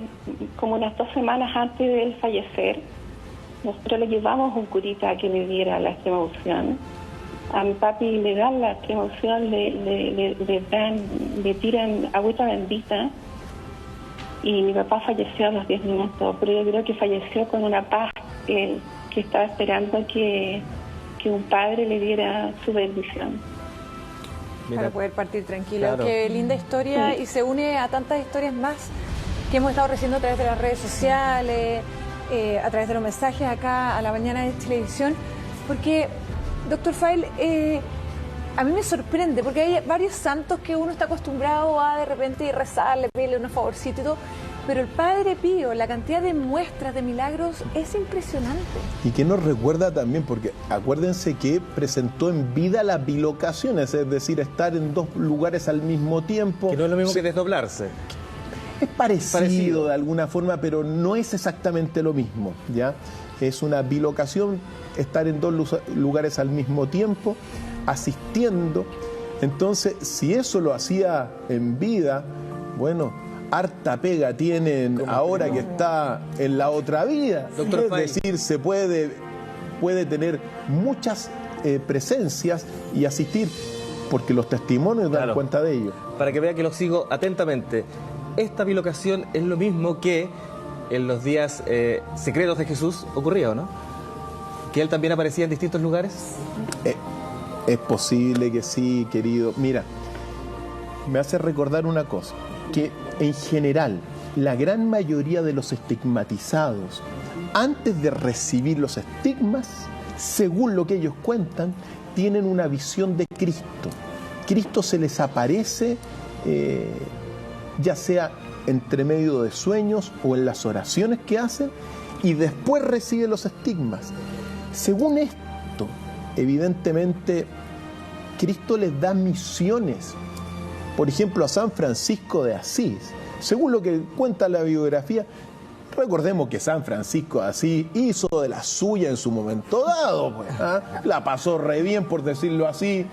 como unas 2 semanas antes de él fallecer. Nosotros le llevamos un curita a que le diera la extrema unción. A mi papi le dan la extrema unción, le tiran agüita bendita. Y mi papá falleció a los 10 minutos, pero yo creo que falleció con una paz, que estaba esperando que un padre le diera su bendición. Para poder partir tranquilo. Claro. Qué linda historia, y se une a tantas historias más que hemos estado recibiendo a través de las redes sociales, a través de los mensajes acá a la mañana de televisión, porque, doctor File, a mí me sorprende, porque hay varios santos que uno está acostumbrado a de repente rezarle, pedirle unos favorcitos y todo, pero el Padre Pío, la cantidad de muestras de milagros es impresionante. Y que nos recuerda también, porque acuérdense que presentó en vida las bilocaciones, es decir, estar en 2 lugares al mismo tiempo. Que no es lo mismo que desdoblarse. Es parecido de alguna forma, pero no es exactamente lo mismo, ¿ya? Es una bilocación, estar en 2 lugares al mismo tiempo, asistiendo. Entonces, si eso lo hacía en vida, bueno, harta pega tienen ahora que está en la otra vida. Doctor Fay. Es decir, se puede tener muchas presencias y asistir, porque los testimonios dan cuenta de ello. Para que vea que lo sigo atentamente, esta bilocación es lo mismo que en los días secretos de Jesús ocurría, ¿o no? ¿Que él también aparecía en distintos lugares? Es posible que sí, querido. Mira, me hace recordar una cosa, que en general la gran mayoría de los estigmatizados, antes de recibir los estigmas, según lo que ellos cuentan, tienen una visión de Cristo. Cristo se les aparece, ya sea entre medio de sueños o en las oraciones que hacen, y después reciben los estigmas. Según esto, evidentemente, Cristo les da misiones. Por ejemplo, a San Francisco de Asís. Según lo que cuenta la biografía, recordemos que San Francisco de Asís hizo de la suya en su momento dado, pues, la pasó re bien, por decirlo así,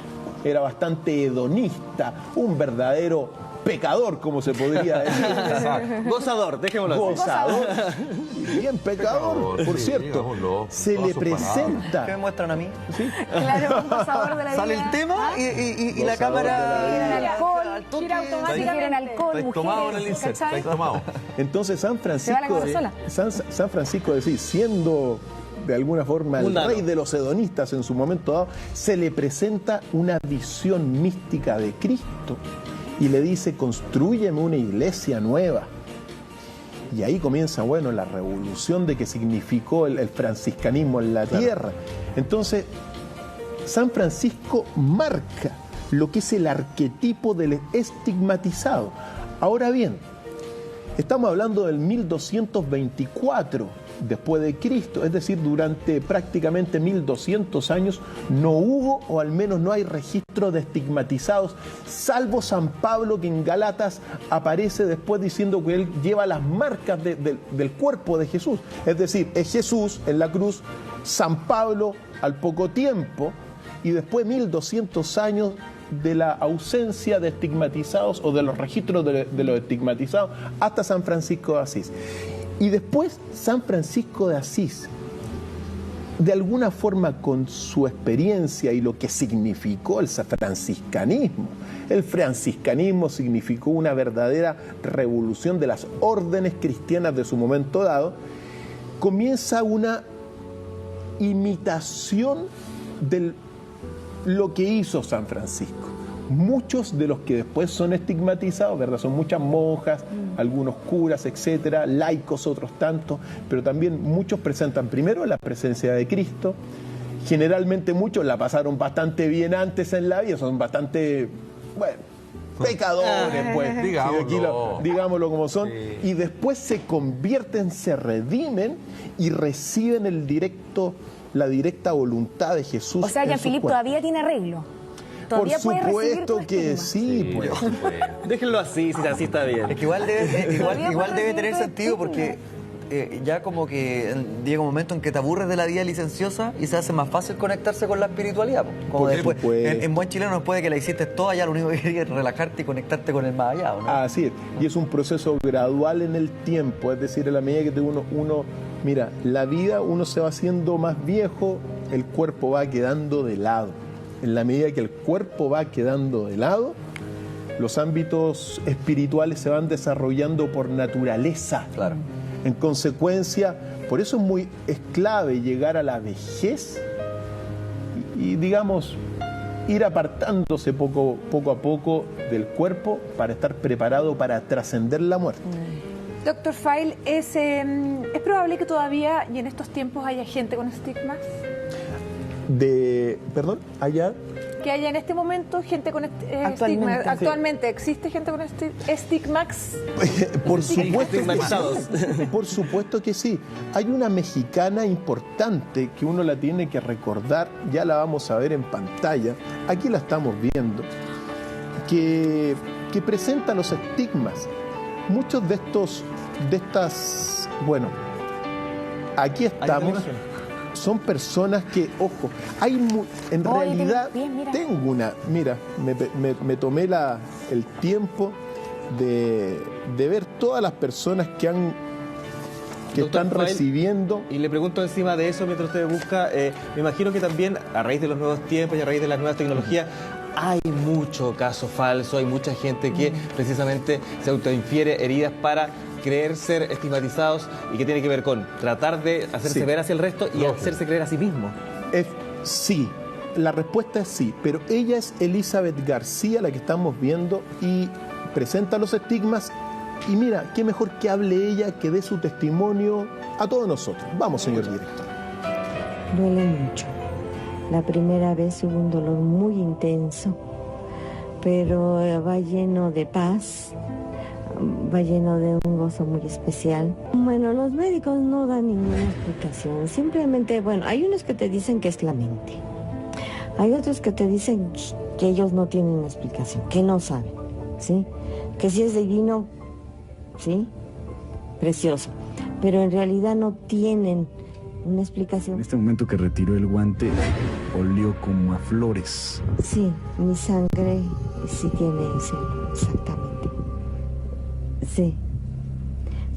era bastante hedonista, un verdadero pecador, como se podría decir. Gozador, dejémoslo así. Gozador. Bien pecador, por cierto. Digámoslo, se le presenta. ¿Qué me muestran a mí? ¿Sí? Claro, un gozador de la vida. Sale el tema y la cámara... Quieren alcohol, gira automáticamente. Quieren alcohol, Estáis tomado en el mujeres, insert, ¿cachai? estáis tomado. Entonces San Se va la cosa sola. Francisco de Asís, siendo de alguna forma el rey de los hedonistas en su momento dado, se le presenta una visión mística de Cristo y le dice: constrúyeme una iglesia nueva. Y ahí comienza, bueno, la revolución de que significó el franciscanismo en la tierra. Entonces, San Francisco marca lo que es el arquetipo del estigmatizado. Ahora bien, estamos hablando del 1224 después de Cristo, es decir, durante prácticamente 1200 años no hubo, o al menos no hay registro de estigmatizados, salvo San Pablo, que en Gálatas aparece después diciendo que él lleva las marcas del cuerpo de Jesús. Es decir, es Jesús en la cruz, San Pablo al poco tiempo, y después 1200 años de la ausencia de estigmatizados o de los registros de los estigmatizados hasta San Francisco de Asís. Y después San Francisco de Asís, de alguna forma, con su experiencia y lo que significó el franciscanismo. El franciscanismo significó una verdadera revolución de las órdenes cristianas de su momento dado. Comienza una imitación de lo que hizo San Francisco. Muchos de los que después son estigmatizados, ¿verdad? Son muchas monjas, algunos curas, etcétera, laicos, otros tantos, pero también muchos presentan primero la presencia de Cristo. Generalmente muchos la pasaron bastante bien antes en la vida, son bastante, bueno, pecadores, pues, digámoslo como son, y después se convierten, se redimen y reciben la directa voluntad de Jesús. O sea, Jean-Philippe todavía tiene arreglo. Por supuesto que sí, pues. Déjenlo así, si así está bien. Es que igual debe tener sentido, porque ya como que llega un momento en que te aburres de la vida licenciosa y se hace más fácil conectarse con la espiritualidad. Como después, en buen chileno, después de que la hiciste toda, ya lo único que querías es relajarte y conectarte con el más allá, ¿no? Así es, y es un proceso gradual en el tiempo, es decir, a la medida que uno mira, la vida, uno se va haciendo más viejo, el cuerpo va quedando de lado. En la medida que el cuerpo va quedando de lado, los ámbitos espirituales se van desarrollando por naturaleza. Claro. En consecuencia, por eso es clave llegar a la vejez y digamos, ir apartándose poco a poco del cuerpo para estar preparado para trascender la muerte. Doctor File, ¿es probable que todavía y en estos tiempos haya gente con estigmas? Allá. Que haya en este momento gente con estigmas. Actualmente, ¿existe gente con estigmas? Por supuesto que sí. Hay una mexicana importante que uno la tiene que recordar, ya la vamos a ver en pantalla, aquí la estamos viendo, que presenta los estigmas. Muchos de estas, bueno, aquí estamos. Son personas que, ojo, en realidad tengo una, mira, me tomé el tiempo de ver todas las personas que están recibiendo. Y le pregunto encima de eso, mientras usted busca, me imagino que también a raíz de los nuevos tiempos y a raíz de las nuevas tecnologías, hay mucho caso falso, hay mucha gente que precisamente se autoinfiere heridas para creer ser estigmatizados y que tiene que ver con tratar de hacerse ver hacia el resto y hacerse creer a sí mismo. Sí, la respuesta es sí, pero ella es Elizabeth García, la que estamos viendo, y presenta los estigmas. Y mira, qué mejor que hable ella, que dé su testimonio a todos nosotros. Vamos, señor director. Duele mucho. La primera vez hubo un dolor muy intenso, pero va lleno de paz, va lleno de un gozo muy especial. Bueno, los médicos no dan ninguna explicación, simplemente, bueno, hay unos que te dicen que es la mente, hay otros que te dicen que ellos no tienen explicación, que no saben, ¿sí? Que si es divino, ¿sí? Precioso, pero en realidad no tienen una explicación. En este momento que retiró el guante, olió como a flores. Sí, mi sangre sí tiene ese, exactamente. Sí.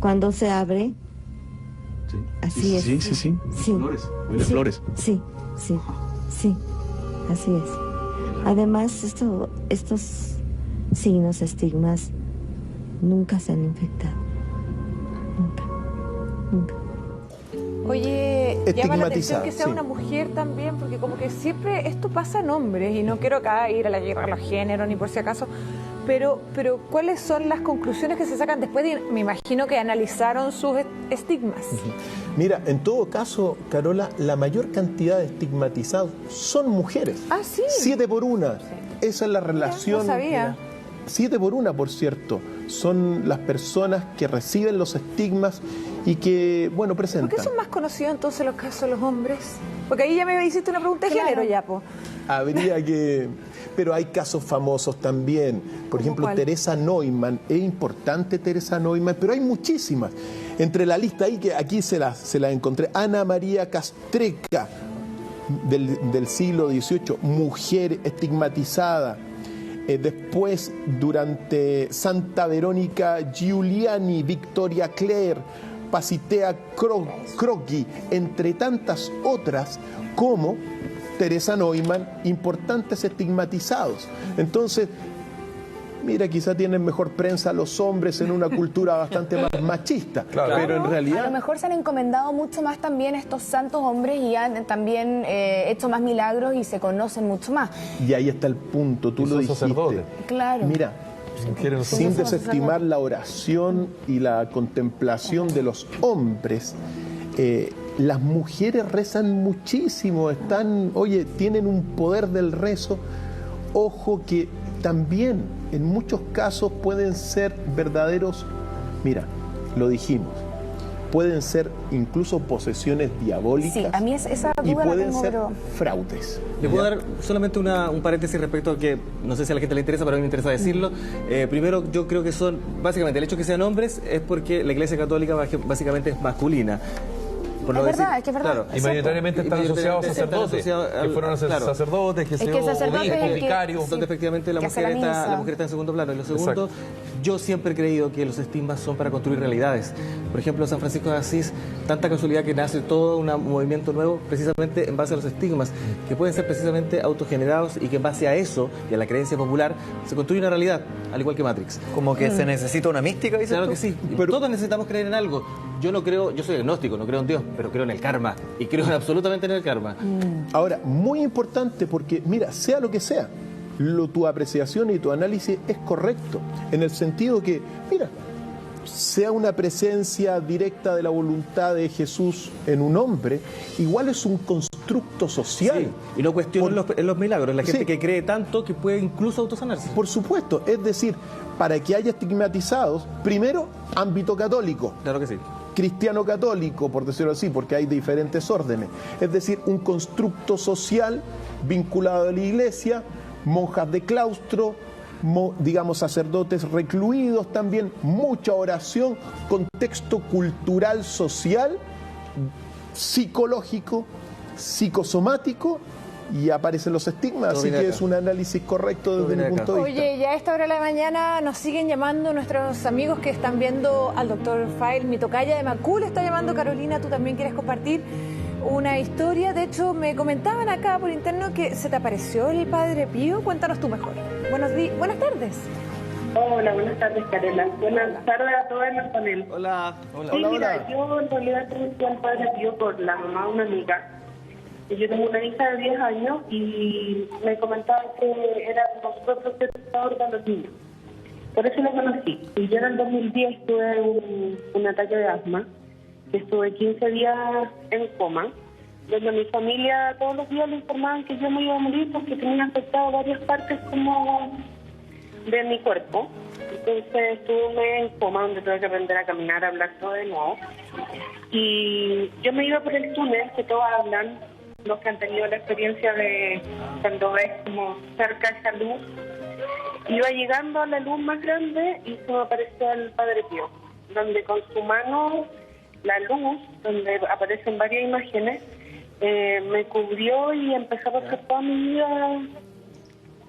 Cuando se abre, sí. Así es. Sí. Sí. Flores, huele a Sí. flores. Sí, así es. Además, estos signos, estigmas, nunca se han infectado. Nunca. Oye, llama la atención que sea sí. una mujer también, porque como que siempre esto pasa en hombres, y no quiero acá ir a la guerra de los géneros, ni por si acaso, pero ¿cuáles son las conclusiones que se sacan después de, me imagino que analizaron sus estigmas? Mira, en todo caso, Carola, la mayor cantidad de estigmatizados son mujeres. Ah, sí. 7 por 1. Esa es la relación. No sabía. 7 por 1, por cierto, son las personas que reciben los estigmas y que, bueno, presentan. ¿Por qué son más conocidos entonces los casos de los hombres? Porque ahí ya me hiciste una pregunta de género ya, po. Habría que... Pero hay casos famosos también. Por ejemplo, cuál? Teresa Neumann. Es importante Teresa Neumann, pero hay muchísimas. Entre la lista ahí, que aquí se la encontré, Ana María Castreca, del siglo XVIII, mujer estigmatizada. Después, durante Santa Verónica Giuliani, Victoria Clare, Pasitea Crocchi, entre tantas otras, como Teresa Neumann, importantes estigmatizados. Entonces, mira, quizá tienen mejor prensa los hombres en una cultura bastante más machista, Claro. pero en realidad... A lo mejor se han encomendado mucho más también estos santos hombres y han también hecho más milagros y se conocen mucho más. Y ahí está el punto, tú Y lo son dijiste. sacerdotes. Claro. Mira, sin desestimar la oración y la contemplación de los hombres, las mujeres rezan muchísimo, tienen un poder del rezo. Ojo que también en muchos casos pueden ser verdaderos, mira, lo dijimos, pueden ser incluso posesiones diabólicas. Sí, a mí esa duda y la pueden tengo, ser pero... fraudes. Le puedo dar solamente un paréntesis respecto a que, no sé si a la gente le interesa, pero a mí me interesa decirlo. Primero, yo creo que son, básicamente, el hecho de que sean hombres es porque la Iglesia Católica básicamente es masculina. Por Es no verdad, decir, es que es verdad. Claro. Y mayoritariamente están asociados a sacerdotes, que fueron sacerdotes, que se obispos, vicarios. Donde efectivamente la mujer está en segundo plano. Y lo segundo, yo siempre he creído que los estigmas son para construir realidades. Por ejemplo, San Francisco de Asís, tanta casualidad que nace todo un movimiento nuevo precisamente en base a los estigmas, que pueden ser precisamente autogenerados y que en base a eso y a la creencia popular se construye una realidad, al igual que Matrix. Como que se necesita una mística, dices Claro tú. que sí. Pero todos necesitamos creer en algo. Yo no creo, yo soy agnóstico, no creo en Dios, pero creo en el karma. Y creo absolutamente en el karma. Ahora, muy importante porque, mira, sea lo que sea, tu apreciación y tu análisis es correcto. En el sentido que, mira, sea una presencia directa de la voluntad de Jesús en un hombre, igual es un constructo social. Sí, y no cuestiono los milagros, la gente que cree tanto que puede incluso autosanarse. Por supuesto, es decir, para que haya estigmatizados, primero, ámbito católico. Claro que sí. Cristiano católico, por decirlo así, porque hay diferentes órdenes. Es decir, un constructo social vinculado a la iglesia, monjas de claustro, digamos sacerdotes recluidos también, mucha oración, contexto cultural, social, psicológico, psicosomático, y aparecen los estigmas, así que es un análisis correcto desde mi punto de vista. Oye, ya a esta hora de la mañana nos siguen llamando nuestros amigos que están viendo al Dr. File. Mi tocaya de Macul está llamando. Carolina, tú también quieres compartir una historia. De hecho, me comentaban acá por interno que se te apareció el Padre Pío. Cuéntanos tú mejor. Buenas tardes. Hola, buenas tardes, Carola. Buenas tardes a todos en el panel. Hola. Sí, mira, yo en realidad conocí al Padre Pío por la mamá de una amiga. Yo tengo una hija de 10 años y me comentaba que era un protector de los niños. Por eso lo conocí. Y yo en el 2010 tuve un ataque de asma, que estuve 15 días en coma donde mi familia todos los días le informaban que yo me iba a morir porque tenía afectado varias partes como de mi cuerpo. Entonces estuve en coma, donde tuve que aprender a caminar, a hablar todo de nuevo. Y yo me iba por el túnel, que todos hablan, los que han tenido la experiencia de cuando ves como cerca esa luz. Iba llegando a la luz más grande y se me apareció el Padre Pío, donde con su mano la luz, donde aparecen varias imágenes, me cubrió y empezó a pasar toda mi vida,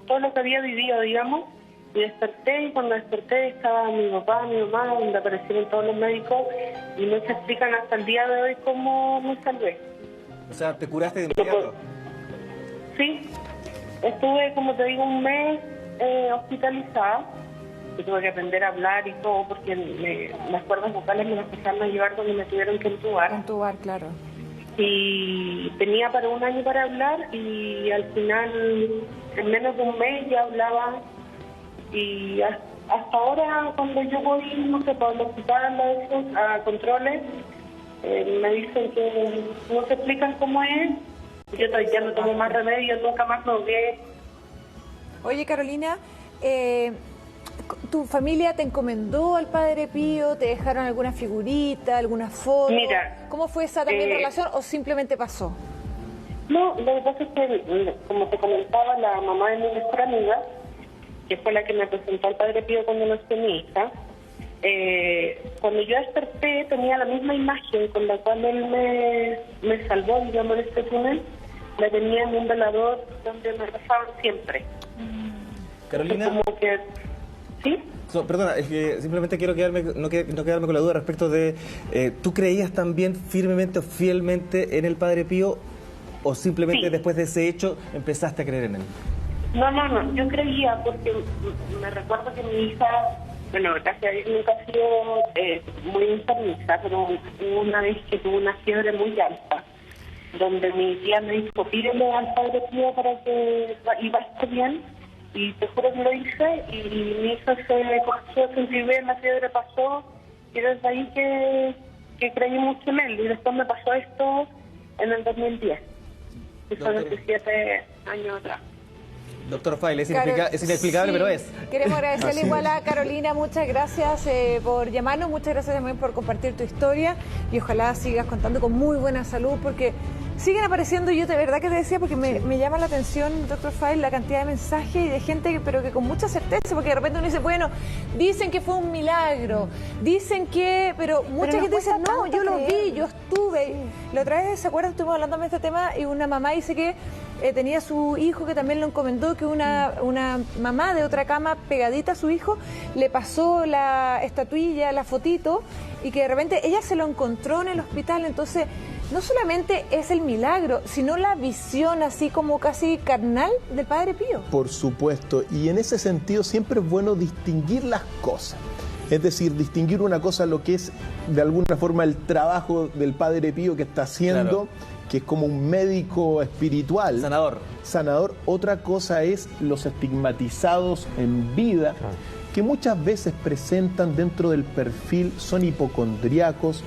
todo lo que había vivido, digamos. Y desperté, y cuando desperté estaba mi papá, mi mamá, donde aparecieron todos los médicos, y no se explican hasta el día de hoy cómo me salvé. O sea, ¿te curaste de inmediato? Sí, estuve, como te digo, un mes hospitalizada. Yo tuve que aprender a hablar y todo, porque las cuerdas vocales me las empezaron a llevar donde me tuvieron que entubar. Entubar, claro. Y tenía para 1 año para hablar, y al final, en menos de un mes ya hablaba. Y hasta ahora, cuando yo voy, no sé, para el hospital a controles, me dicen que no se explican cómo es. Yo todavía no tomo más remedio, nunca más me ahogué. Oye, Carolina, ¿tu familia te encomendó al Padre Pío? ¿Te dejaron alguna figurita, alguna foto? Mira, ¿cómo fue esa también relación o simplemente pasó? No, lo que pasa es que, como te comentaba, la mamá de mi mejor amiga, que fue la que me presentó al Padre Pío cuando nació mi hija, cuando yo desperté tenía la misma imagen con la cual él me salvó, digamos, en este túnel. La tenía en un velador donde me rezaban siempre. Carolina, como que, ¿sí? Perdona, es que simplemente quiero no quedarme con la duda respecto de, ¿tú creías también firmemente o fielmente en el Padre Pío, o simplemente después de ese hecho empezaste a creer en él? No, yo creía, porque me recuerdo que mi hija, bueno, gracias a Dios nunca ha sido muy enfermiza, pero una vez que tuvo una fiebre muy alta, donde mi tía me dijo, pídele al Padre Pío para que iba a estar bien, y te juro que lo hice, y mi hija se comenzó a sentir bien, la fiebre pasó, y desde ahí que creí mucho en él, y después me pasó esto en el 2010, que son 17 años atrás. Doctor Faile, es inexplicable, sí, pero es. Queremos agradecerle igual a Carolina, muchas gracias por llamarnos, muchas gracias también por compartir tu historia, y ojalá sigas contando con muy buena salud, porque siguen apareciendo, yo de verdad que te decía, porque me llama la atención, doctor Faile, la cantidad de mensajes y de gente, pero que con mucha certeza, porque de repente uno dice, bueno, dicen que fue un milagro, dicen que, pero mucha gente dice, no, yo lo vi, yo estuve. La otra vez, ¿se acuerdan? Estuvimos hablando de este tema y una mamá dice que tenía su hijo que también lo encomendó, que una mamá de otra cama pegadita a su hijo le pasó la estatuilla, la fotito, y que de repente ella se lo encontró en el hospital. Entonces, no solamente es el milagro, sino la visión así como casi carnal del Padre Pío. Por supuesto, y en ese sentido siempre es bueno distinguir las cosas. Es decir, distinguir una cosa lo que es de alguna forma el trabajo del Padre Pío que está haciendo, que es como un médico espiritual. Sanador. Otra cosa es los estigmatizados en vida, que muchas veces presentan dentro del perfil, son hipocondriacos,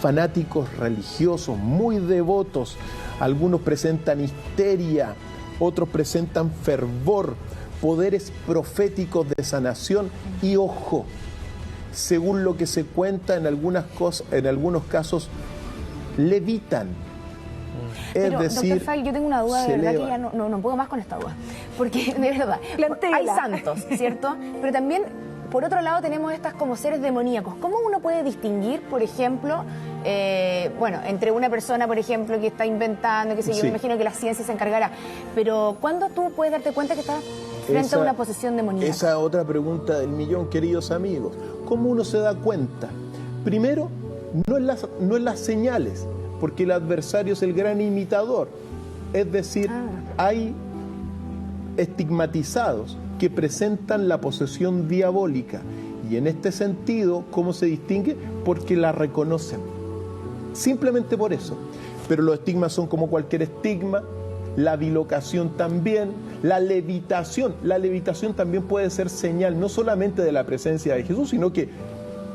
fanáticos religiosos, muy devotos. Algunos presentan histeria, otros presentan fervor, poderes proféticos de sanación y, ojo, según lo que se cuenta en algunos casos, levitan. Pero, doctor Faile, yo tengo una duda, de verdad que ya no puedo más con esta duda. Porque, de verdad, hay santos, ¿cierto? Pero también, por otro lado, tenemos estas como seres demoníacos. ¿Cómo uno puede distinguir, por ejemplo, entre una persona, por ejemplo, que está inventando, qué sé yo, me imagino que la ciencia se encargará, pero ¿cuándo tú puedes darte cuenta que estás frente a una posesión demoníaca? Esa otra pregunta del millón, queridos amigos. ¿Cómo uno se da cuenta? Primero, no en las señales, porque el adversario es el gran imitador. Es decir, hay estigmatizados que presentan la posesión diabólica. Y en este sentido, ¿cómo se distingue? Porque la reconocen. Simplemente por eso. Pero los estigmas son como cualquier estigma, la bilocación también, la levitación. La levitación también puede ser señal no solamente de la presencia de Jesús, sino que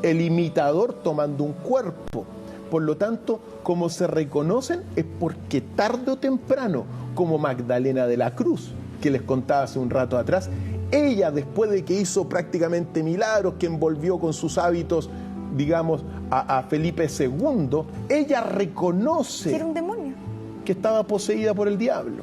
el imitador tomando un cuerpo. Por lo tanto, como se reconocen es porque tarde o temprano, como Magdalena de la Cruz, que les contaba hace un rato atrás, ella, después de que hizo prácticamente milagros, que envolvió con sus hábitos, digamos, a Felipe II, ella reconoce Era un demonio. que estaba poseída por el diablo.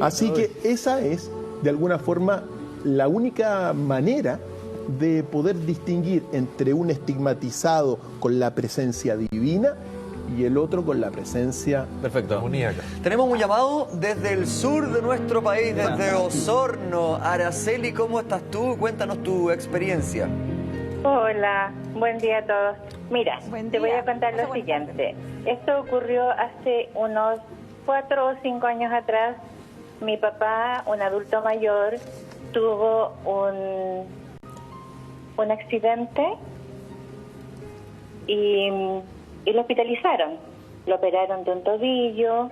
Así que esa es, de alguna forma, la única manera de poder distinguir entre un estigmatizado con la presencia divina y el otro con la presencia demoníaca. Tenemos un llamado desde el sur de nuestro país, desde Osorno. Araceli, ¿cómo estás tú? Cuéntanos tu experiencia. Hola, buen día a todos. Mira, te voy a contar lo siguiente. Esto ocurrió hace unos 4 o 5 años atrás. Mi papá, un adulto mayor, tuvo un accidente y lo hospitalizaron. Lo operaron de un tobillo.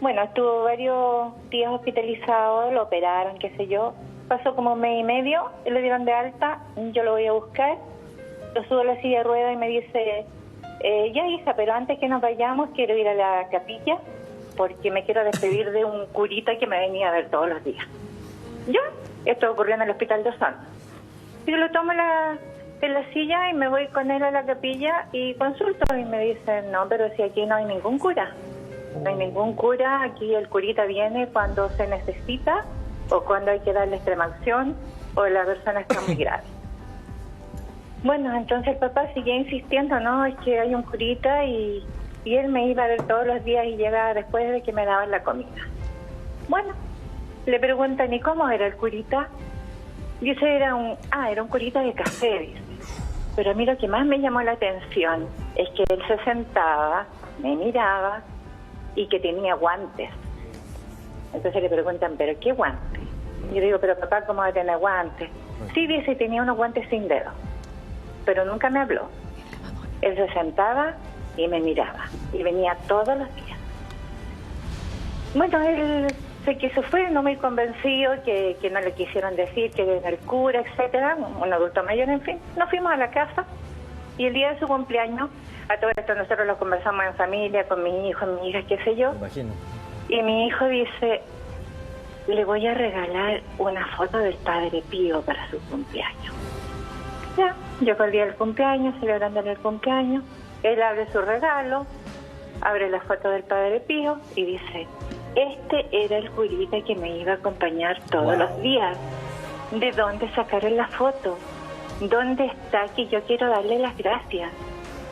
Bueno, estuvo varios días hospitalizado, lo operaron, qué sé yo. Pasó como un mes y medio, le dieron de alta, yo lo voy a buscar, lo subo a la silla de ruedas y me dice, ya hija, pero antes que nos vayamos quiero ir a la capilla porque me quiero despedir de un curita que me venía a ver todos los días. Yo, esto ocurrió en el hospital de Osorno. Yo lo tomo en la silla y me voy con él a la capilla y consulto y me dicen, no, pero si aquí no hay ningún cura. No hay ningún cura, aquí el curita viene cuando se necesita o cuando hay que darle extremaunción o la persona está muy grave. Bueno, entonces el papá sigue insistiendo, no, es que hay un curita y él me iba a ver todos los días y llegaba después de que me daban la comida. Bueno, le preguntan, ¿y cómo era el curita? Dice, era un curita de café, dice. Pero a mí lo que más me llamó la atención es que él se sentaba, me miraba y que tenía guantes. Entonces le preguntan, ¿pero qué guantes? Yo digo, pero papá, ¿cómo va a tener guantes? Sí, dice, tenía unos guantes sin dedo, pero nunca me habló. Él se sentaba y me miraba, y venía todos los días. Bueno, él se fue, no muy convencido, que no le quisieron decir que era el cura, etcétera, un adulto mayor, en fin. Nos fuimos a la casa, y el día de su cumpleaños, a todo esto nosotros lo conversamos en familia, con mi hijo, mi hija, qué sé yo. Imagino. Y mi hijo dice, le voy a regalar una foto del Padre Pío para su cumpleaños. Ya, llegó el día del cumpleaños, celebrándole el cumpleaños, él abre su regalo, abre la foto del Padre Pío y dice, este era el curita que me iba a acompañar todos los días. ¿De dónde sacaron la foto? ¿Dónde está que yo quiero darle las gracias?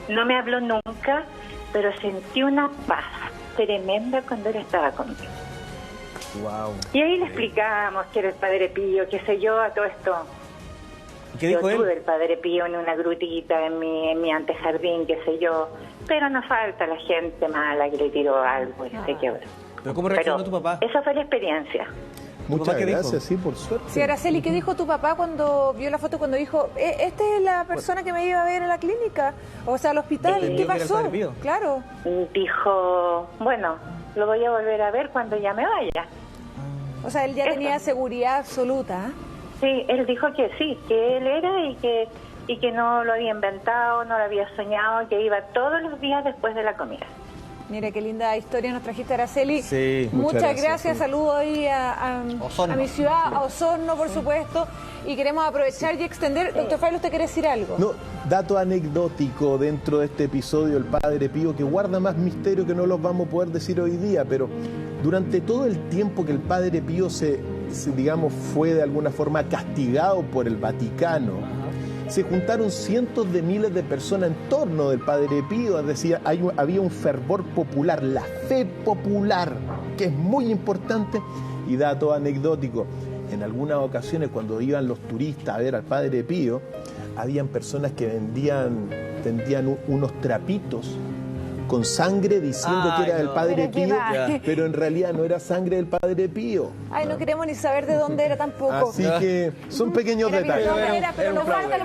No me habló nunca, pero sentí una paz tremenda cuando él estaba conmigo. Wow. Y ahí le explicamos que era el Padre Pío, qué sé yo, a todo esto. ¿Qué dijo él? Yo tuve el Padre Pío en una grutita en mi antejardín, qué sé yo, pero no falta la gente mala que le tiró algo y se quebró. ¿Pero cómo reaccionó tu papá? Esa fue la experiencia. Muchas ¿qué gracias, dijo? sí, por suerte. Sí, Araceli, ¿qué dijo tu papá cuando vio la foto, cuando dijo, esta es la persona que me iba a ver a la clínica? O sea, al hospital, ¿qué pasó? Claro. Dijo, bueno, lo voy a volver a ver cuando ya me vaya. O sea, él ya tenía seguridad absoluta. Sí, él dijo que sí, que él era y que no lo había inventado, no lo había soñado, que iba todos los días después de la comida. Mira qué linda historia nos trajiste, Araceli. Sí, muchas gracias. Sí. Saludos ahí a mi ciudad, a Osorno, por supuesto. Y queremos aprovechar y extender. Doctor Failo, ¿usted quiere decir algo? No, dato anecdótico dentro de este episodio, el Padre Pío, que guarda más misterio que no los vamos a poder decir hoy día, pero durante todo el tiempo que el Padre Pío digamos, fue de alguna forma castigado por el Vaticano, se juntaron cientos de miles de personas en torno del Padre Pío, es decir, había un fervor popular, la fe popular, que es muy importante. Y dato anecdótico, en algunas ocasiones cuando iban los turistas a ver al Padre Pío, habían personas que vendían unos trapitos con sangre diciendo que era del Padre Pío, pero en realidad no era sangre del Padre Pío. Ay, no queremos ni saber de dónde era tampoco. Así que son pequeños detalles. Pero no guarda